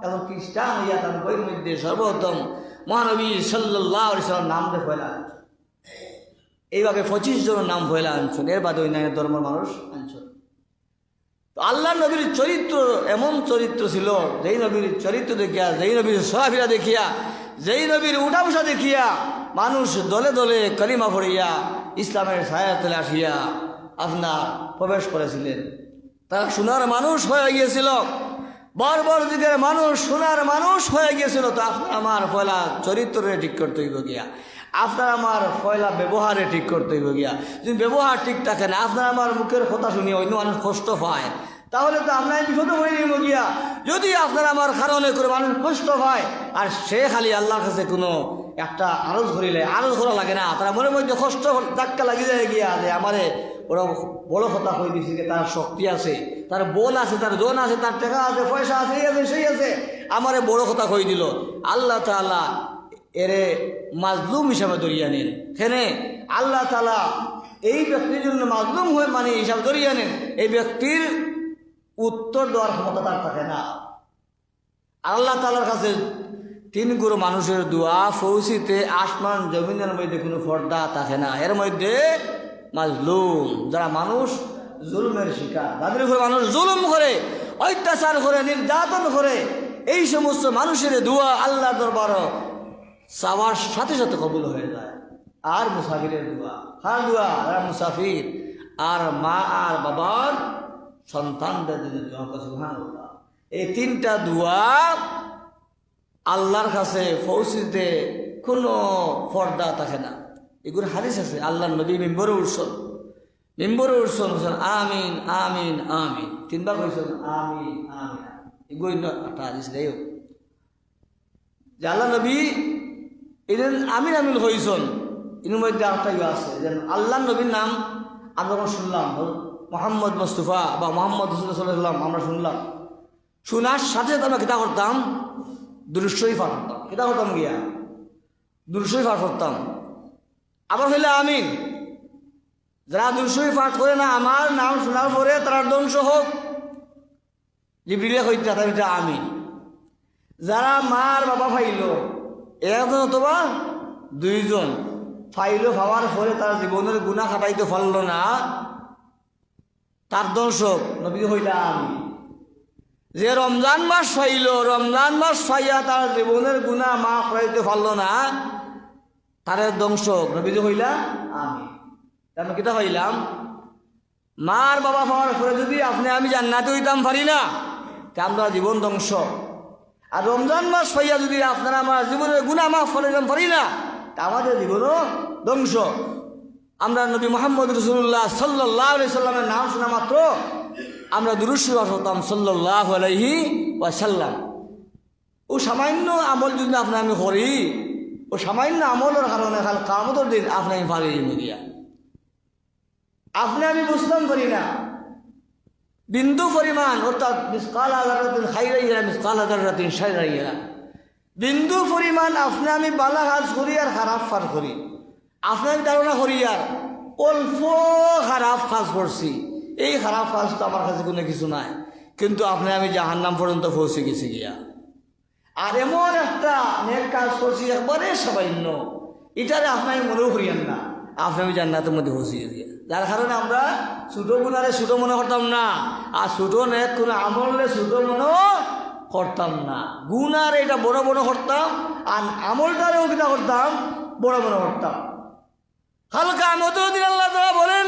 এখন খ্রিস্টান হইয়া তার বইয়ের মধ্যে সর্বপ্রথম মহানবী সাল্লাল্লাহু আলাইহি ওয়াসাল্লাম নাম দিয়ে ফয়লা আনছেন। এইভাবে 25 জনের নাম ফয়লা আনছেন, এর বাদে অন্যান্য ধর্মের মানুষ আনছেন। তো আল্লাহ নবীর চরিত্র এমন চরিত্র ছিল, যেই নবীর চরিত্র দেখিয়া, যেই নবীর চলাফেরা দেখিয়া, যেই নবীর উঠা বসা দেখিয়া মানুষ দলে দলে কলিমা পড়িয়া ইসলামের ছায়াতলে আসিয়া আপনার প্রবেশ করেছিলেন। তারা সোনার মানুষ হয়ে গিয়েছিল, বর্বর যুগের মানুষ সোনার মানুষ হয়ে গিয়েছিল। তো আপনার আমার পয়লা চরিত্রে ঠিক করতে হইব গিয়া, আপনার আমার পয়লা ব্যবহারে ঠিক করতে হইব গিয়া। যদি ব্যবহার ঠিক থাকে না, আপনার আমার মুখের কথা শুনিয়ে অন্য মানুষ কষ্ট পায়, তাহলে তো আমরা বিপদে হয়ে নিব গিয়া। যদি আপনার আমার কারণে করে মানুষ কষ্ট পায় আর সে খালি আল্লাহর কাছে কোনো একটা আরজ করিলে, আরজ করা লাগে না, তারা মনের মধ্যে কষ্ট ধাক্কা লাগি যায় গিয়া যে আমারে ওরা বড় কথা হয়ে দিয়েছে, তার শক্তি আছে, তার বল আছে, তার জন আছে, তার টাকা আছে, পয়সা আছে, এই আছে সেই আছে, আমারে বড় কথা কই দিল। আল্লাহ তাআলা এরে মাজলুম হিসাবে ধরিয়া নেন। এখানে আল্লাহ তাআলা এই ব্যক্তির জন্য মাজলুম হয়ে মানে হিসাব ধরিয়া নেন। এই ব্যক্তির উত্তর দেওয়ার ক্ষমতা তার থাকে না। আল্লাহ তাআলার কাছে 3 গুরু মানুষের দোয়া পৌঁছিতে আসমান জমিনের মধ্যে কোনো পর্দা থাকে না। এর মধ্যে মাজলুম, যারা মানুষ জুলুমের শিকার, যাদের উপর মানুষ জুলুম করে, অত্যাচার করে, নির্যাতন করে, এই সমস্ত মানুষের দোয়া আল্লাহ দরবার চাওয়ার সাথে সাথে কবুল হয়ে যায়। আর মুসাফিরের দোয়া, কার দোয়া? যারা মুসাফির আর মা আর বাবার সন্তানদের জন্য দোয়া করে, সুবহানাল্লাহ। এই 3টা দোয়া আল্লাহর কাছে পৌঁছিতে কোনো পর্দা থাকে না। এগুলো হাদিস আছে। আল্লাহ নবী মিম্বরে উঠছেন, আমিন আমিন আমিন 3বার কইছেন আমিন আমিন। এগুলো একটা হাদিস দেয় যে আল্লাহ নবী এদিন আমিন আমিন হইছেন। এর মধ্যে একটা আছে যে আল্লাহ নবীর নাম আমরা যখন শুনলাম, মোহাম্মদ মুস্তাফা বা মোহাম্মদ রাসূলুল্লাহ সাল্লাল্লাহু আলাইহি ওয়াসাল্লাম আমরা শুনলাম, শোনার সাথে সাথে আমরা কিতা করতাম? দুরূদ শরীফ পাঠ করতাম। কিতা করতাম গিয়া? দুরূদ শরীফ পাঠ করতাম। আবার হইলে আমিন। যারা দুরূদ শরীফ পাঠ করে না, আমার নাম শোনার পরে তারা ধ্বংস হোক, জিবরিলে কইতে তারা আমিন। যারা মার বাবা ফাইল, একজন অথবা 2 জন ফাইল, পাওয়ার পরে তার জীবনের গুনাহ খাটাইতে পারল না, তার দর্শক নবী হইলা আমিন। যে রমজান মাস পাইল, রমজান মাস পাইয়া তার জীবনের গুনাহ মাফ করাইতে পারল না, তার দংশক নবী হইলা আমিন। আমি কিতা হইলাম? মার বাবা পাওয়ার পরে যদি আপনি আমি জান্নাতে হইতাম পারি না, তা আমরা জীবন ধ্বংস। আর রমজান মাস পাইয়া যদি আপনারা আমার জীবনের গুনাহ মাফ করাইতাম পারি না, তা আমাদের জীবনও ধ্বংস। আমরা নবী মুহাম্মদ রাসূলুল্লাহ সাল্লাল্লাহু আলাইহি সাল্লামের নাম শোনা মাত্র আমরা দুরূদ শরীফ পড়তাম সাল্লাল্লাহু আলাইহি ওয়াসাল্লাম। ও সামান্য আমল যদি আপনি আমি করি, ও সামান্য আমলের কারণে কাল কিয়ামতের দিন আপনি আমি পারি মিডিয়া আপনি আমি বুঝতাম পারি না। বিন্দু পরিমাণ, অর্থাৎ মিসকালা যাররাতিন খাইরাইয়া মিসকালা যাররাতিন শাররাইয়া, বিন্দু পরিমাণ আপনি আমি বালা কাজ করি আর খারাপ কাজ করি, আপনার ধারণা করি আর অল্প খারাপ কাজ করছি, এই খারাপ কাজ তো আমার কাছে কোনো কিছু নাই, কিন্তু আপনি আমি জাহান্নাম পর্যন্ত পৌঁছে গেছি গিয়া। আর এমন একটা নেক কাজ করছি একবারে সামান্য, এটারে আপনার মনেও করিয়েন না, আপনি আমি জান্নাতের মধ্যে পৌঁছে গেছি। যার কারণে আমরা ছোটো গুণারে ছোটো মনে করতাম না, আর ছোটো নেক কোনো আমলে ছোটো মনেও করতাম না। গুণার এটা বড় বড় করতাম, আর আমলটারেও কিনা করতাম বড় বড় করতাম। হালকা আমতেও দিন আল্লাহ তাআলা বলেন,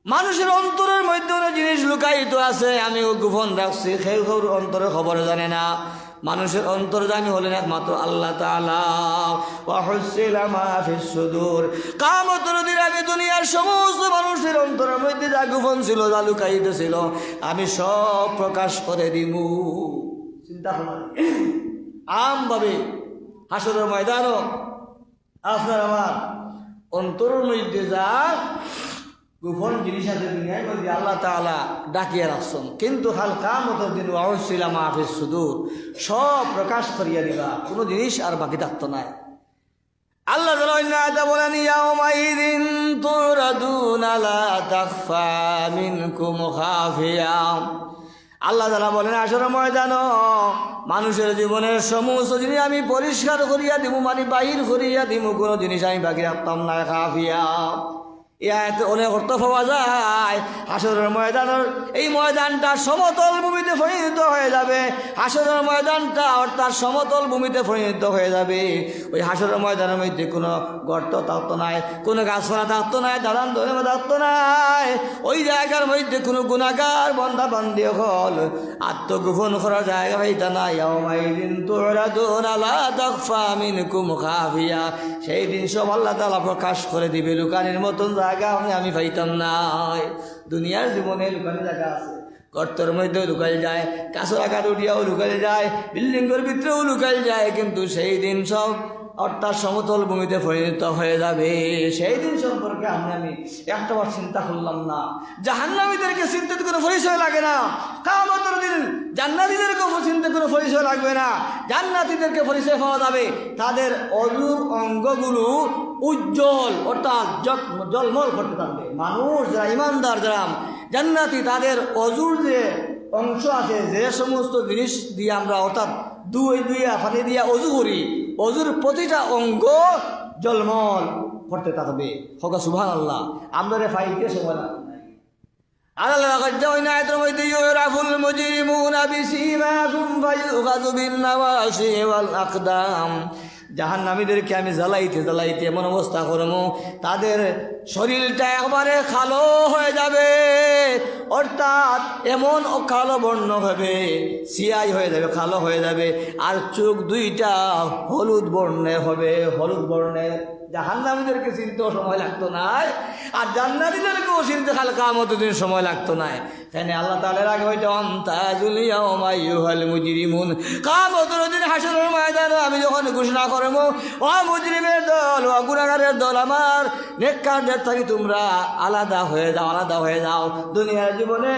মানুষের অন্তরের মধ্যে অনেক জিনিস লুকায়িত আছে, আমি গোপন রাখছি, কেউ কেউ অন্তরের খবর জানে না। মানুষের অন্তর্যামী হলেন একমাত্র আল্লাহ তাআলা। ওয়া হুসিলা মা ফিস সুদূর, কিয়ামতের দিন আমি দুনিয়ার সমস্ত মানুষের অন্তরের মধ্যে যা গোপন ছিল, যা লুকায়িত ছিল, আমি সব প্রকাশ করে দিমু। চিন্তা করুন, আমভাবে হাসরের ময়দানও আপনার আমার অন্তরের মধ্যে যা গোপন জিনিস আছে দুনিয়ার মধ্যে আল্লাহ তাআলা ডাকিয়ে রাখছেন, কিন্তু কাল কিয়ামতের দিন ওয়া হুসিলা মা ফিস সুদূর, সব প্রকাশ করিয়া দিবা, কোনো জিনিস আর বাকি থাকতো না। আল্লাহ তাআলা বলেন, ইয়াউমাইযিন তুরাদুনা লা তাখফা মিনকুম খাফিয়া। আল্লাহ তাআলা বলেন, হাসরের ময়দানে মানুষের জীবনের সমস্ত জিনিস আমি পরিষ্কার করিয়া দিব, মানে বাহির করিয়া দিব, কোনো জিনিস আমি বাকি রাখতাম না। খাফিয়া অনেক অর্থ পাওয়া যায়। হাসরের ময়দানের এই ময়দানটা সমতল ভূমিতে পরিণত হয়ে যাবে। হাসরের ময়দানটা অর্থাৎ সমতল ভূমিতে পরিণত হয়ে যাবে। ওই হাসরের ময়দানের মধ্যে কোনো গর্ত থাকতো নাই, কোনো গাছপালা থাকতো নাই, দালান ধরে থাকতো নাই। ওই জায়গার মধ্যে কোনো গুনাহগার বান্দা বান্দি হল আত্মগোপন করার জায়গা হইতা না। ইয়াউমাইযিন তুরাদুনা লা তাখফা মিনকুম খাফিয়া, সেই দিন সব আল্লাহ তাআলা প্রকাশ করে দিবে, লুকানির মতন জায়গা আমি পাইতাম না। দুনিয়ার জীবনে লুকানি জায়গা আছে, গর্তের মধ্যেও লুকাই যায়, কাঁচর আকার উঠিয়াও লুকাই যায়, বিল্ডিংয়ের ভিতরেও লুকাই যায়, কিন্তু সেই দিন সব অর্থাৎ সমতল ভূমিতে পরিণত হয়ে যাবে। সেই দিন সম্পর্কে আমি একটাবার চিন্তা করলাম না। জাহান্নামীদেরকে চিন্তিত কোনো পরিচয় লাগে না, কিয়ামতের দিন জান্নাতীদেরকেও চিন্তা কোনো পরিচয় লাগবে না। জান্নাতীদেরকে পরিচয় পাওয়া যাবে, তাদের অজুর অঙ্গগুলো উজ্জ্বল অর্থাৎ জলমল করতে থাকবে। মানুষ যারা ইমানদার, যারা জান্নাতি, তাদের অজুর যে অংশ আছে, যে সমস্ত জিনিস দিয়ে আমরা অর্থাৎ পানি দিয়া অজু করি, অজুর প্রতিটা অঙ্গ জলমল করতে থাকবে। হোক সুবহানাল্লাহ। আমরা ফাইতে সময় লাগবে না। আল্লাহ জাওয়াইনা আয়াতের মধ্যে ইউরাফুল মুজরিমুনা বিসীমাহুম ফায়ুখাযু বিন নাওয়াসি ওয়াল আকদাম, জাহান্নামীদেরকে আমি জ্বালাইতে এমন অবস্থা করবো তাদের শরীরটা একবারে কালো হয়ে যাবে, অর্থাৎ এমন কালো বর্ণ হবে, সিয়াই হয়ে যাবে, কালো হয়ে যাবে, আর চোখ দুইটা হলুদ বর্ণের হবে, হলুদ বর্ণের। জাহান্নামীদেরকে চিনতেও সময় লাগতো না, আর জান্নাতীদেরকেও চিনতে খাল কিয়ামতের দিন সময় লাগতো না। তাই আল্লাহ তাআলার আগে হইতে আমতাজুল ইয়াউমা আইয়ুহাল মুজরিমুন, কিয়ামতের দিন হাসরের ময়দানে আমি যখন ঘোষণা করব, ও মুজরিমের দল, ও গুনাহগারের দল, আমার নেককারদের থেকে তোমরা আলাদা হয়ে যাও। দুনিয়ার জীবনে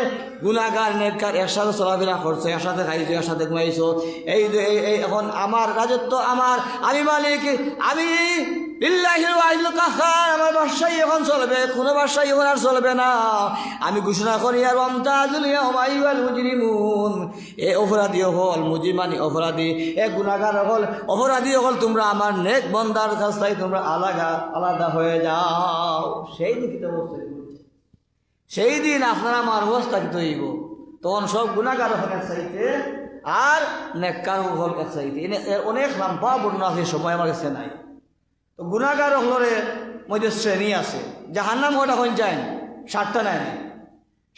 গুনাহগার নেককার একসাথে চলাফেরা করছো, একসাথে খাইছো, একসাথে ঘুমাইছো। এই এখন আমার রাজত্ব আমার, আমি মালিক, আমি লিল্লাহিল ওয়াহিদুল কাহ্হার, আমার বাদশাহী এখন চলবে, কোনো বাদশাহী এখন আর চলবে না। আমি ঘোষণা করি আর আমতাজুল ইয়াউমা আইয়ুহাল মুজরিমুন, এ অপরাধী হল, মুজরিমানি অপরাধী, এ গুনাহগার হল, অপরাধী হল, তোমরা আমার নেক বান্দার কাছ থেকে তোমরা আলাদা হয়ে যাও। সেই দিন কি অবস্থা, সেই দিন আপনারা আমার অবস্থা কি হইব, তখন সব গুনাহগার হল এক সাইতে আর নেককার হল এক সাইতে। অনেক লম্বা বর্ণনা আছে, সময় আমার কাছে নাই। তো গুনাহগার হলের মধ্যে শ্রেণী আছে। জাহান্নাম কটা কোন চায়? 7টা নাই,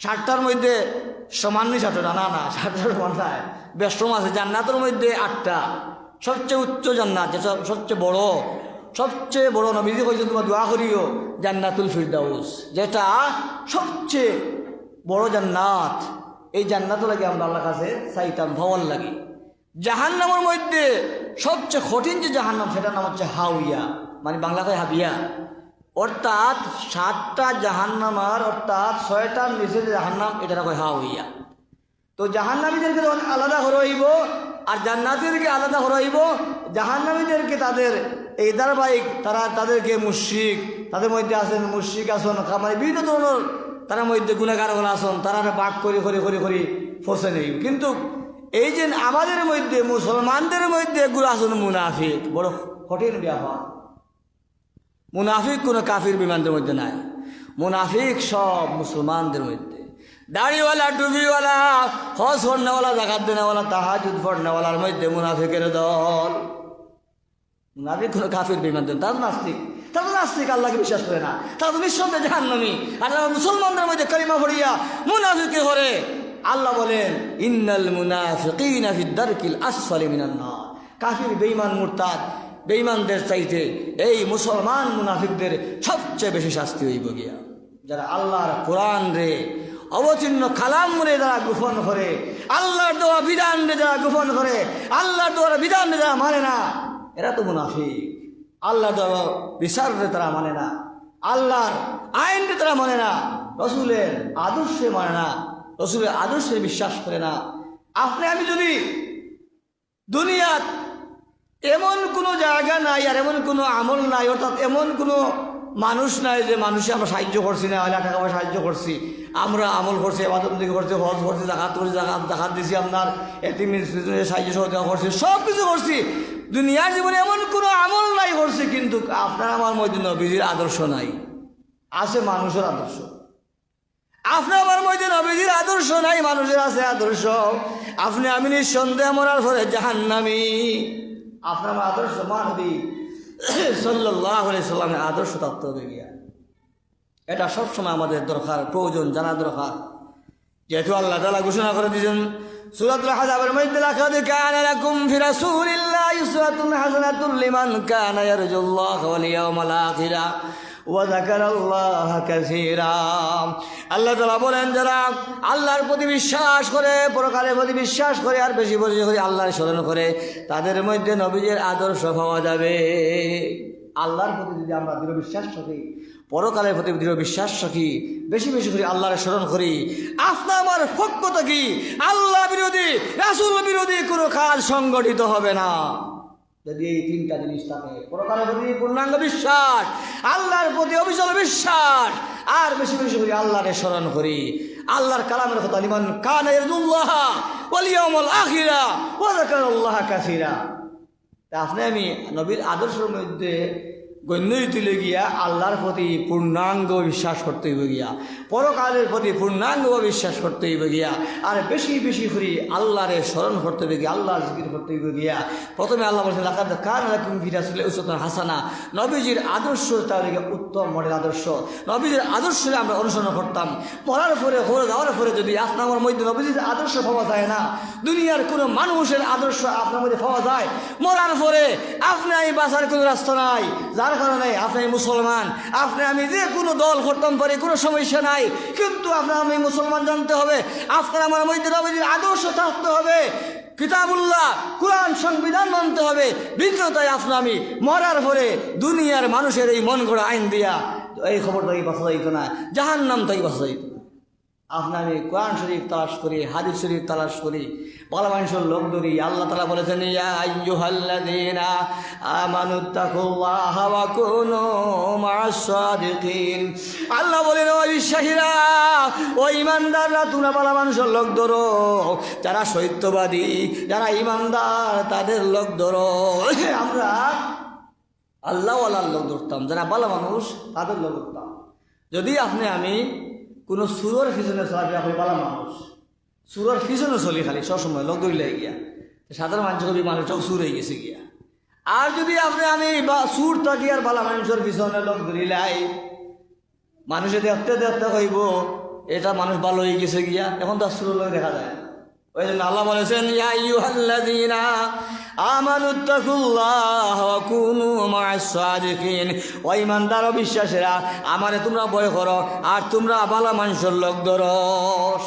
7টার মধ্যে সমানই 7টা না, 7টার সমান নাই, বেষ্টম আছে। জান্নাতের মধ্যে 8টা, সবচেয়ে উচ্চ জান্নাত, যেটা সবচেয়ে বড় নবীজি কইছেন তোমরা দোয়া করিও জান্নাতুল ফিরদাউস, যেটা সবচেয়ে বড় জান্নাত। এই জান্নাতও লাগে আমরা আল্লাহর কাছে চাইতাম, ভাবার লাগে। জাহান্নামের মধ্যে সবচেয়ে কঠিন যে জাহান্নাম, সেটার নাম হচ্ছে হাউইয়া, মানে বাংলা কয় হাবিয়া। অর্থাৎ 7টা জাহান্নামার, অর্থাৎ 6টার নিচে যে জাহান্নাম, এটা কয় হাউইয়া। তো জাহান্নামীদেরকে যখন আলাদা হইব আর জান্নাতীদেরকে আলাদা হইব, জাহান্নামীদেরকে তাদের এই ধারাবাহিক, তাদেরকে মুশরিক, তাদের মধ্যে আছেন মুশরিক আসন, মানে বিভিন্ন ধরনের তার মধ্যে গুনাহগার আসন, তারা বাক করে ফসে নেই। কিন্তু এই যে আমাদের মধ্যে মুসলমানদের মধ্যে এগুলো আসন মুনাফিক, বড় কঠিন ব্যাপার। মুনাফিক কোনো কাফির বিমানদের মধ্যে নাই, মুনাফিক সব মুসলমানদের মধ্যে। দাড়িওয়ালা, টুপিওয়ালা, হজ পড়নেওয়ালা, জাকাত দেনেওয়ালা, তাহাজ্জুদ পড়নেওয়ালার মধ্যে মুনাফিকের দল। মুনাফিক কোনো কাফির বিমানদের, তারা নাস্তিক, আল্লাহকে বিশ্বাস করে না, তারা তো নিঃসন্দেহে জাহান্নামী। আর মুসলমানদের মধ্যে কালিমা পড়িয়া মুনাফিকে করে। আল্লাহ বলেন ইন্নাল মুনাফিকিনা ফিদ দারকিল আসফালি মিনান নার, কাফির বেঈমান মুরতাদ বেঈমানদের চাইতে এই মুসলমান মুনাফিকদের সবচেয়ে বেশি শাস্তি হইব গিয়া। যারা আল্লাহর কোরআন রে, অবতীর্ণ কালাম রে যারা গোপন করে, আল্লাহর দেওয়া বিধান রে যারা গোপন করে, আল্লাহর দেওয়া বিধান রে যারা মানে না, এরা তো মুনাফিক। আল্লাহর দেওয়া বিচার রে তারা মানে না, আল্লাহর আইন রে তারা মানে না, রসুলের আদর্শে মানে না, রসুলের আদর্শে বিশ্বাস করে না। আমি যদি দুনিয়াত এমন কোনো জায়গা নাই আর এমন কোনো আমল নাই, অর্থাৎ এমন কোনো মানুষ নাই যে মানুষে আমরা সাহায্য করছি না, টাকা পয়সা সাহায্য করছি, আমরা আমল করছি, ইবাদত করছি, হজ করছি, জাকাত দিছি, আপনার এতিমের সাহায্য সহযোগিতা করছি, সব কিছু করছি, দুনিয়ার জীবনে এমন কোনো আমল নাই করছি, কিন্তু আপনার আমার মধ্যে নবীজির আদর্শ নাই। আছে মানুষের আদর্শ। আপনার আমার মধ্যে নবীজির আদর্শ নাই, মানুষের আছে আদর্শ। আমি নিঃসন্দেহে মরার পরে জাহান্নামী। আপনার আদর্শ মানবী সাল্লাল্লাহু আলাইহি সাল্লামের আদর্শ তত্ত্ব গিয়া, এটা সবসময় আমাদের দরকার, প্রয়োজন, জানা দরকার। যেহেতু আল্লাহ তাআলা ঘোষণা করে দিয়েছেন সূরাতুল আহজাবের মধ্যে, লাকাদ কানা লাকুম ফি রাসূলিল্লাহি উসওয়াতুন হাসানাতুন লিমান কানা ইয়ারজুল্লাহ ওয়াল ইয়াউমাল আখিরা ওয়া যাকারাল্লাহ কাসীরা। আল্লাহ তাআলা বলেন, যারা আল্লাহর প্রতি বিশ্বাস করে, পরকালের প্রতি বিশ্বাস করে, আর বেশি করে আল্লাহর স্মরণ করে, তাদের মধ্যে নবীজির আদর্শ পাওয়া যাবে। আল্লাহর প্রতি যদি আমরা দৃঢ় বিশ্বাস রাখি, পরকালের প্রতি দৃঢ় বিশ্বাস রাখি, বেশি করে আল্লাহর স্মরণ করি, আপনার আমার পক্ষ থেকে আল্লাহ বিরোধী, রাসূল বিরোধী কোনো কাজ সংগঠিত হবে না। যদি এই 3টা জিনিস থাকে, পরকালের প্রতি পূর্ণাঙ্গ বিশ্বাস, আল্লাহর প্রতি অবিচল বিশ্বাস, আর বেশি করে আল্লাহরে স্মরণ করি, আল্লাহর কালামের কথা লিমান কানা ইয়ারজুল্লাহ ওয়াল ইয়াউমাল আখিরা ওয়া যাকারাল্লাহা কাসীরা। তা আপনি আমি নবীর আদর্শের মধ্যে গণ্য তুলে গিয়া আল্লাহর প্রতি পূর্ণাঙ্গ বিশ্বাস করতে হইবে গিয়া, পরকালের প্রতি পূর্ণাঙ্গ বিশ্বাস করতে হইবে গিয়া, আর বেশি বেশি করে আল্লাহরে স্মরণ করতে হইবে গিয়া, আল্লাহর জিকির করতে হইবে গিয়া। প্রথমে আল্লাহ বলছেন লাকাদ কানা লাকুম ফি রাসূলিল্লাহি উসওয়াতুন হাসানা। নবীজির আদর্শ তার উত্তম মডেল আদর্শ। নবীজির আদর্শে আমরা অনুসরণ করতাম। মরার পরে ঘরে যাওয়ার পরে যদি আপনার মধ্যে নবীজির আদর্শ পাওয়া যায় না, দুনিয়ার কোনো মানুষের আদর্শ আপনার মধ্যে পাওয়া যায়, মরার পরে আপনি আমি বাঁচার কোনো রাস্তা নাই। যার কারণে আপনি মুসলমান, আপনি আমি যে কোনো দল করতাম পারি, কোনো সমস্যা নাই, কিন্তু আপনার আমি মুসলমান জানতে হবে, আপনার আমার মধ্যে নবীজির আদর্শ থাকতে হবে, কিতাবুল্লাহ কুরআন সংবিধান মানতে হবে। ভিন্নতায় আপনার আমি মরার পরে দুনিয়ার মানুষের এই মন গড়া আইন দিয়া এই খবরটাই বাঁচা যাইত না, জাহান্নাম তাই বাঁচা যাইত না। আপনার আমি কোরআন শরীফ তালাশ করি, হাদিস শরীফ তালাশ করি, ভালো মানুষের লোক ধরি। আল্লাহ তাআলা বলেছেন ইয়া আইয়ুহাল্লাযীনা আমানুত্তাকুল্লাহা ওয়া কুনু মা'আস সাদিকিন। আল্লাহ বলেন ও বিশ্বাসীরা, ও ঈমানদাররা, তোমরা ভালো মানুষের লোক ধরো, যারা সত্যবাদী, যারা ঈমানদার তাদের লোক ধরো। আমরা আল্লাহওয়ালার লোক ধরতাম, যারা ভালো মানুষ তাদের লোক ধরতাম। যদি আপনি আমি কোনো সুরের পিছনে চলাফেরা আপনি ভালো মানুষ, সুরের পিছনে চলি খালি সবসময় লোক দৌড়লে গিয়া, সাধারণ মানুষ কবি মানুষটাও সুর হয়ে গেছে গিয়া। আর যদি আপনি আমি সুর থাকি আর ভালো মানুষের পিছনে লোক ধরিলাই, মানুষে দেখতে দেখতে কইব এটা মানুষ ভালো হয়ে গেছে গিয়া, এখন তার সুর লোক দেখা যায়। ওই জন্য আল্লাহ বলেছেন ইয়া আইয়ুহাল্লাযীনা আমানুত্তাকুল্লাহা ওয়া কুনু মা'আস সাদিকিন। ও ঈমানদার ও বিশ্বাসীরা, আমারে তোমরা ভয় করো আর তোমরা ভালো মানুষের লোক ধরো,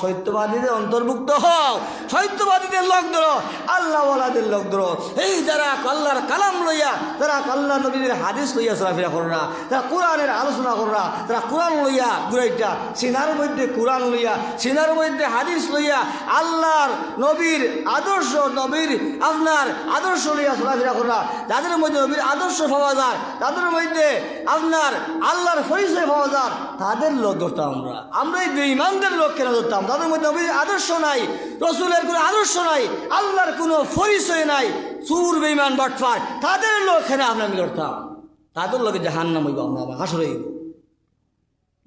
সত্যবাদীদের অন্তর্ভুক্ত হও, সত্যবাদীদের লোক ধরো, আল্লাহওয়ালাদের লোক ধরো। এই যারা আল্লাহর কালাম লইয়া, যারা আল্লাহ নবীর হাদিস লইয়া চলাফেরা কররা, যারা কোরআনের আলোচনা কররা, যারা কোরআন লইয়া ঘুরাইটা সিনার মধ্যে কোরআন লইয়া, সিনার মধ্যে হাদিস লইয়া, আল্লাহর নবীর আদর্শ, নবীর আপনার আদর্শ লইয়া চলাফেরা করা, যাদের মধ্যে নবীর আদর্শ পাওয়া যায়, তাদের মধ্যে আপনার আল্লাহর পরিচয় পাওয়া যায়, তাদের লোক ধরতাম। আমরা এই বেঈমানদের লোক কেন ধরতাম? তাদের মধ্যে নবীর আদর্শ নাই, রসুলের কোনো আদর্শ নাই, আল্লাহর কোনো পরিচয় নাই, চুর বেঈমান বাটপার, তাদের লোক এখানে আমরা ধরতাম। তাদের লোকে জাহান্নাম হইব, আমরা হাসর হইব।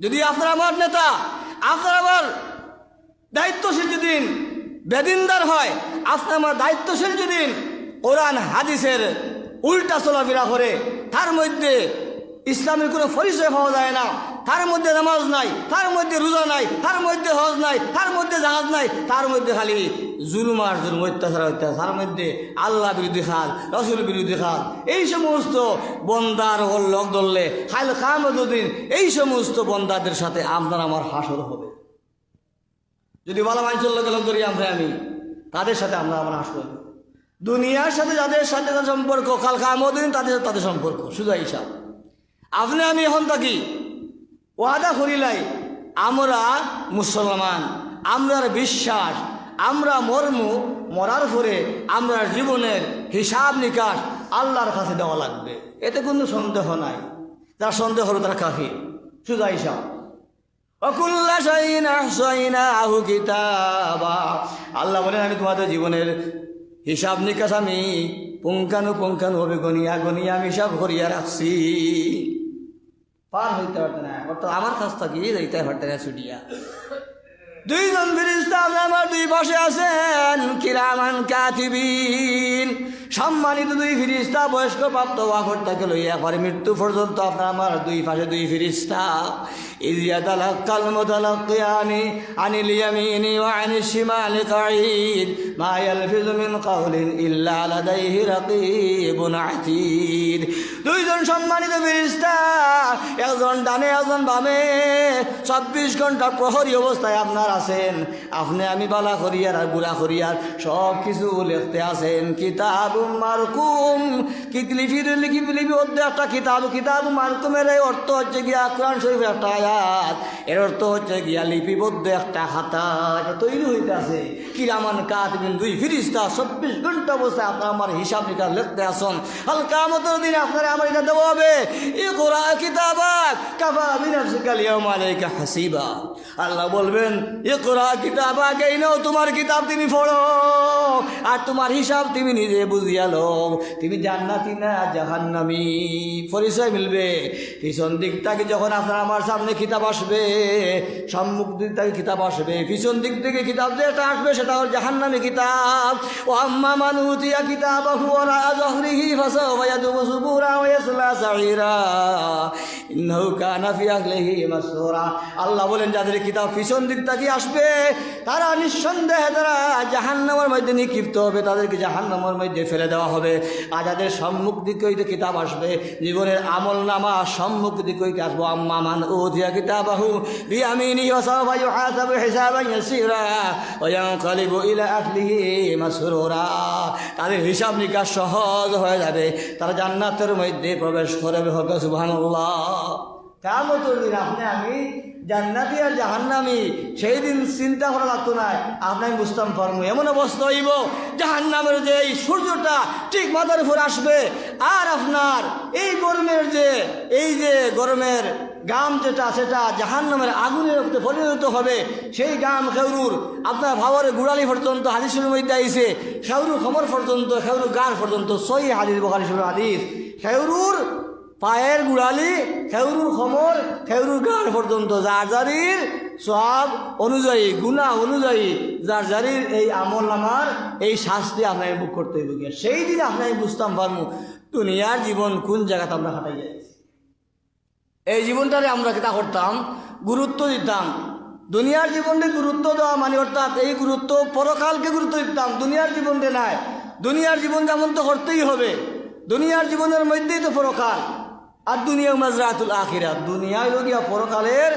যদি আপনার আমার নেতা, আপনার আমার দায়িত্বশীল যেদিন বেদিনদার হয়, আপনার আমার দায়িত্বশীল যেদিন কোরআন হাদিসের উল্টা চলাফেরা করে, তার মধ্যে ইসলামের কোনো পরিচয় পাওয়া যায় না, তার মধ্যে নামাজ নাই, তার মধ্যে রোজা নাই, তার মধ্যে হজ নাই, তার মধ্যে জাহাজ নাই, তার মধ্যে খালি জুলুম আর জুলুম, অত্যাচার অত্যাচার, তার মধ্যে আল্লাহ বিরোধী খাল, রসুল বিরোধী খাল, এই সমস্ত বন্দার লোক ধরলে খাল কামদিন এই সমস্ত বন্দাদের সাথে আপনার আমার হাসর হবে। যদি ভালো মানুষের লোক ধরি আমরা আমি, তাদের সাথে আমরা আমার হাসর হবে। দুনিয়ার সাথে যাদের সাথে তাদের সম্পর্ক, কাল কামদিন তাদের সাথে তাদের সম্পর্ক, শুধু হিসাব। আপনি আমি এখন থাকি ওয়াদা করিলাই আমরা মুসলমান, আমরার বিশ্বাস, আমরা মরার পরে আমরা জীবনের হিসাব নিকাশ আল্লাহর কাছে দেওয়া লাগবে, এতে কোনো সন্দেহ নাই। যারা সন্দেহ হলো তারা কাফির, শুধু হিসাব। ওয়াকুল্লা শাইইন আহসাইনাহু কিতাবা। আল্লাহ বলেন আমি তোমাদের জীবনের হিসাব নিকাশ আমি পুঙ্খানুপুঙ্খানুভাবে গনিয়া আমি হিসাব করিয়া রাখছি। পার হইতে পারতে না, অর্থাৎ আমার কাছ থেকে যাইতে পারতে না ছুটিয়া। দুইজন ফেরেশতা আমার দুই পাশে আছেন, কিরামান কাতিবিন, সম্মানিত দুই ফেরেশতা, বয়স্ক প্রাপ্ত ওয়াকর থেকে লইয়া পরে মৃত্যু পর্যন্ত আপনার আমার দুই পাশে দুই ফেরেশতা। ইয ইয়াতালাক্কাল মুতালাক্কিয়ানি আনিল ইয়ামিনি ওয়া আনিশ শিমালি কাঈদ মা ইয়ালফিযু মিন কাওলিন ইল্লা লাদাইহি রাকীবুন আতীদ। দুইজন সম্মানিত ফেরেশতা, একজন ডানে একজন বামে, 24 ঘন্টা প্রহরী অবস্থায় আপনার আছেন। আপনি আমি বালা করিয়ার আর গুনাহ করিয়ার সব কিছু লিখতে আছেন। কিতাবুম কিতাবুম মারকুম, লিপি মধ্যে একটা কিতাব মারকুমের এই অর্থ হচ্ছে গিয়া কোরআন শরীফের একটা আয়াত, এর অর্থ হচ্ছে গিয়া লিপিবদ্ধ একটা খাতা তৈরি হইতে আছে। কিরামান কাতিবিন, 2 ফেরেশতা 24 ঘন্টা বসে আপনার আমার হিসাব নিকাশ লিখতে আসুন। আল কিয়ামতের দিন আপনারা আমার এটা দেওয়া হবে, ইকরা কিতাবাক কাফা বিনাফসিকা আল-ইয়াওমা আলাইকা হাসিবা। আল্লাহ বলবেন ইকরা কিতাবাক, এই নাও তোমার কিতাব, তুমি পড়ো আর তোমার হিসাব তুমি নিজে বুঝিয়া লও, তুমি জান্নাতি না জাহান্নামী। পরিচয় মিলবে পিছন দিক থেকে যখন আপনার আমার সামনে কিতাব আসবে, সম্মুখ দিক থেকে কিতাব আসবে, পিছন দিক থেকে কিতাব যেটা আসবে সেটা হল জাহান্নামী কিতাব। ও আম্মা মান উতিয়া কিতাবাহু ওয়ারা যহরিহি ফাসাওফা ইয়াদউ সুবুরা ওয়া ইয়াসলা সাঈরা ইন্নাহু কানা ফি আহলিহি মাসরুরা। আল্লাহ বলেন যাদের কিতাব পিছন দিক থেকে আসবে তারা নিঃসন্দেহে তারা জাহান্নামের মধ্যে নিক্ষিপ্ত হবে, তাদেরকে জাহান্নামের মধ্যে ফেলে দেওয়া হবে। আর যাদের সম্মুখ দিক হইতে কিতাব আসবে, জীবনের আমল নামা সম্মুখ দিক হইতে আসবো। আম্মা মান উতিয়া কিতাবাহু বিয়ামিনিহি ফাসাওফা ইউহাসাবু হিসাবান ইয়াসীরা ওয়া ইয়ানকালিবু ইলা আহলিহি মাসরুরা। তাদের হিসাব নিকাশ সহজ হয়ে যাবে, তারা জান্নাতের মধ্যে প্রবেশ করবে। হোক সুবহানাল্লাহ। কিয়ামতের দিন আপনি আমি জান্নাতি আর জাহান্নামী, সেই দিন চিন্তা করা লাগতো না, আপনার বুঝতাম পারবো। এমন অবস্থা হইব জাহান্নামের যে এই সূর্যটা ঠিক মাথার উপর আসবে, আর আপনার এই গরমের গাম যেটা সেটা জাহান্নামের আগুনের মধ্যে পরিণত হবে। সেই গাম খেউরুর আপনার ভাবরে গুড়ালি পর্যন্ত হাদিসের মধ্যে আইছে, খেউরু খমর পর্যন্ত, খেউরু গান পর্যন্ত, সহি হাদিস, বুখারী শরীফের হাদিস। খেউরুর পায়ের গুড়ালি, খেউরুর খমর, খেউরুর গান পর্যন্ত, যার যারির সব অনুযায়ী, গুনাহ অনুযায়ী যার যারির এই আমল নামার এই শাস্তি আপনাকে বুক করতে হইব। সেই দিন আপনাকে বুঝতাম পারবো দুনিয়ার জীবন কোন জায়গাতে আমরা হাঁটাই যাচ্ছি। এই জীবনটারে আমরা কিতা করতাম, গুরুত্ব দিতাম। দুনিয়ার জীবনকে গুরুত্ব দেওয়া মানে অর্থাৎ এই গুরুত্ব পরকালকে গুরুত্ব দিতাম, দুনিয়ার জীবনকে নাই। দুনিয়ার জীবন যেমন তো করতেই হবে, দুনিয়ার জীবনের মধ্যেই তো পরকাল। আর দুনিয়া মাজরাতুল আখিরাত, দুনিয়ায় লগিয়া পরকালের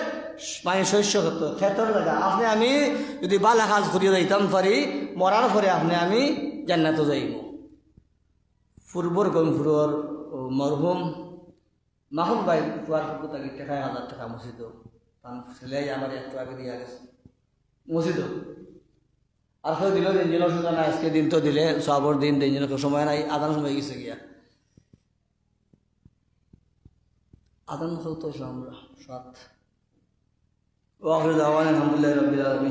মানে শস্য ক্ষেত্রের জায়গা। আপনি আমি যদি বালা কাজ করিয়া যাইতাম পারি, মরার পরে আপনি আমি জান্নাতে যাইব। পূর্বর গমপুরর মরহুম মাহুল ভাই পুয়ার তাকে টাকায় 1000 টাকা মসজিদ ছেলে আমার একটু আগে দিয়ে গেছে মসজিদ। আর কেউ দিল দিনজনের সুযোগ না, আজকে দিন তো দিলে সবর দিন, দিনজনের সময় নাই, আদান সময় গেছে গিয়া আদান তো আমরা 7 ওয়াখির দাওয়ানা আলহামদুলিল্লাহি রাব্বিল আলামিন।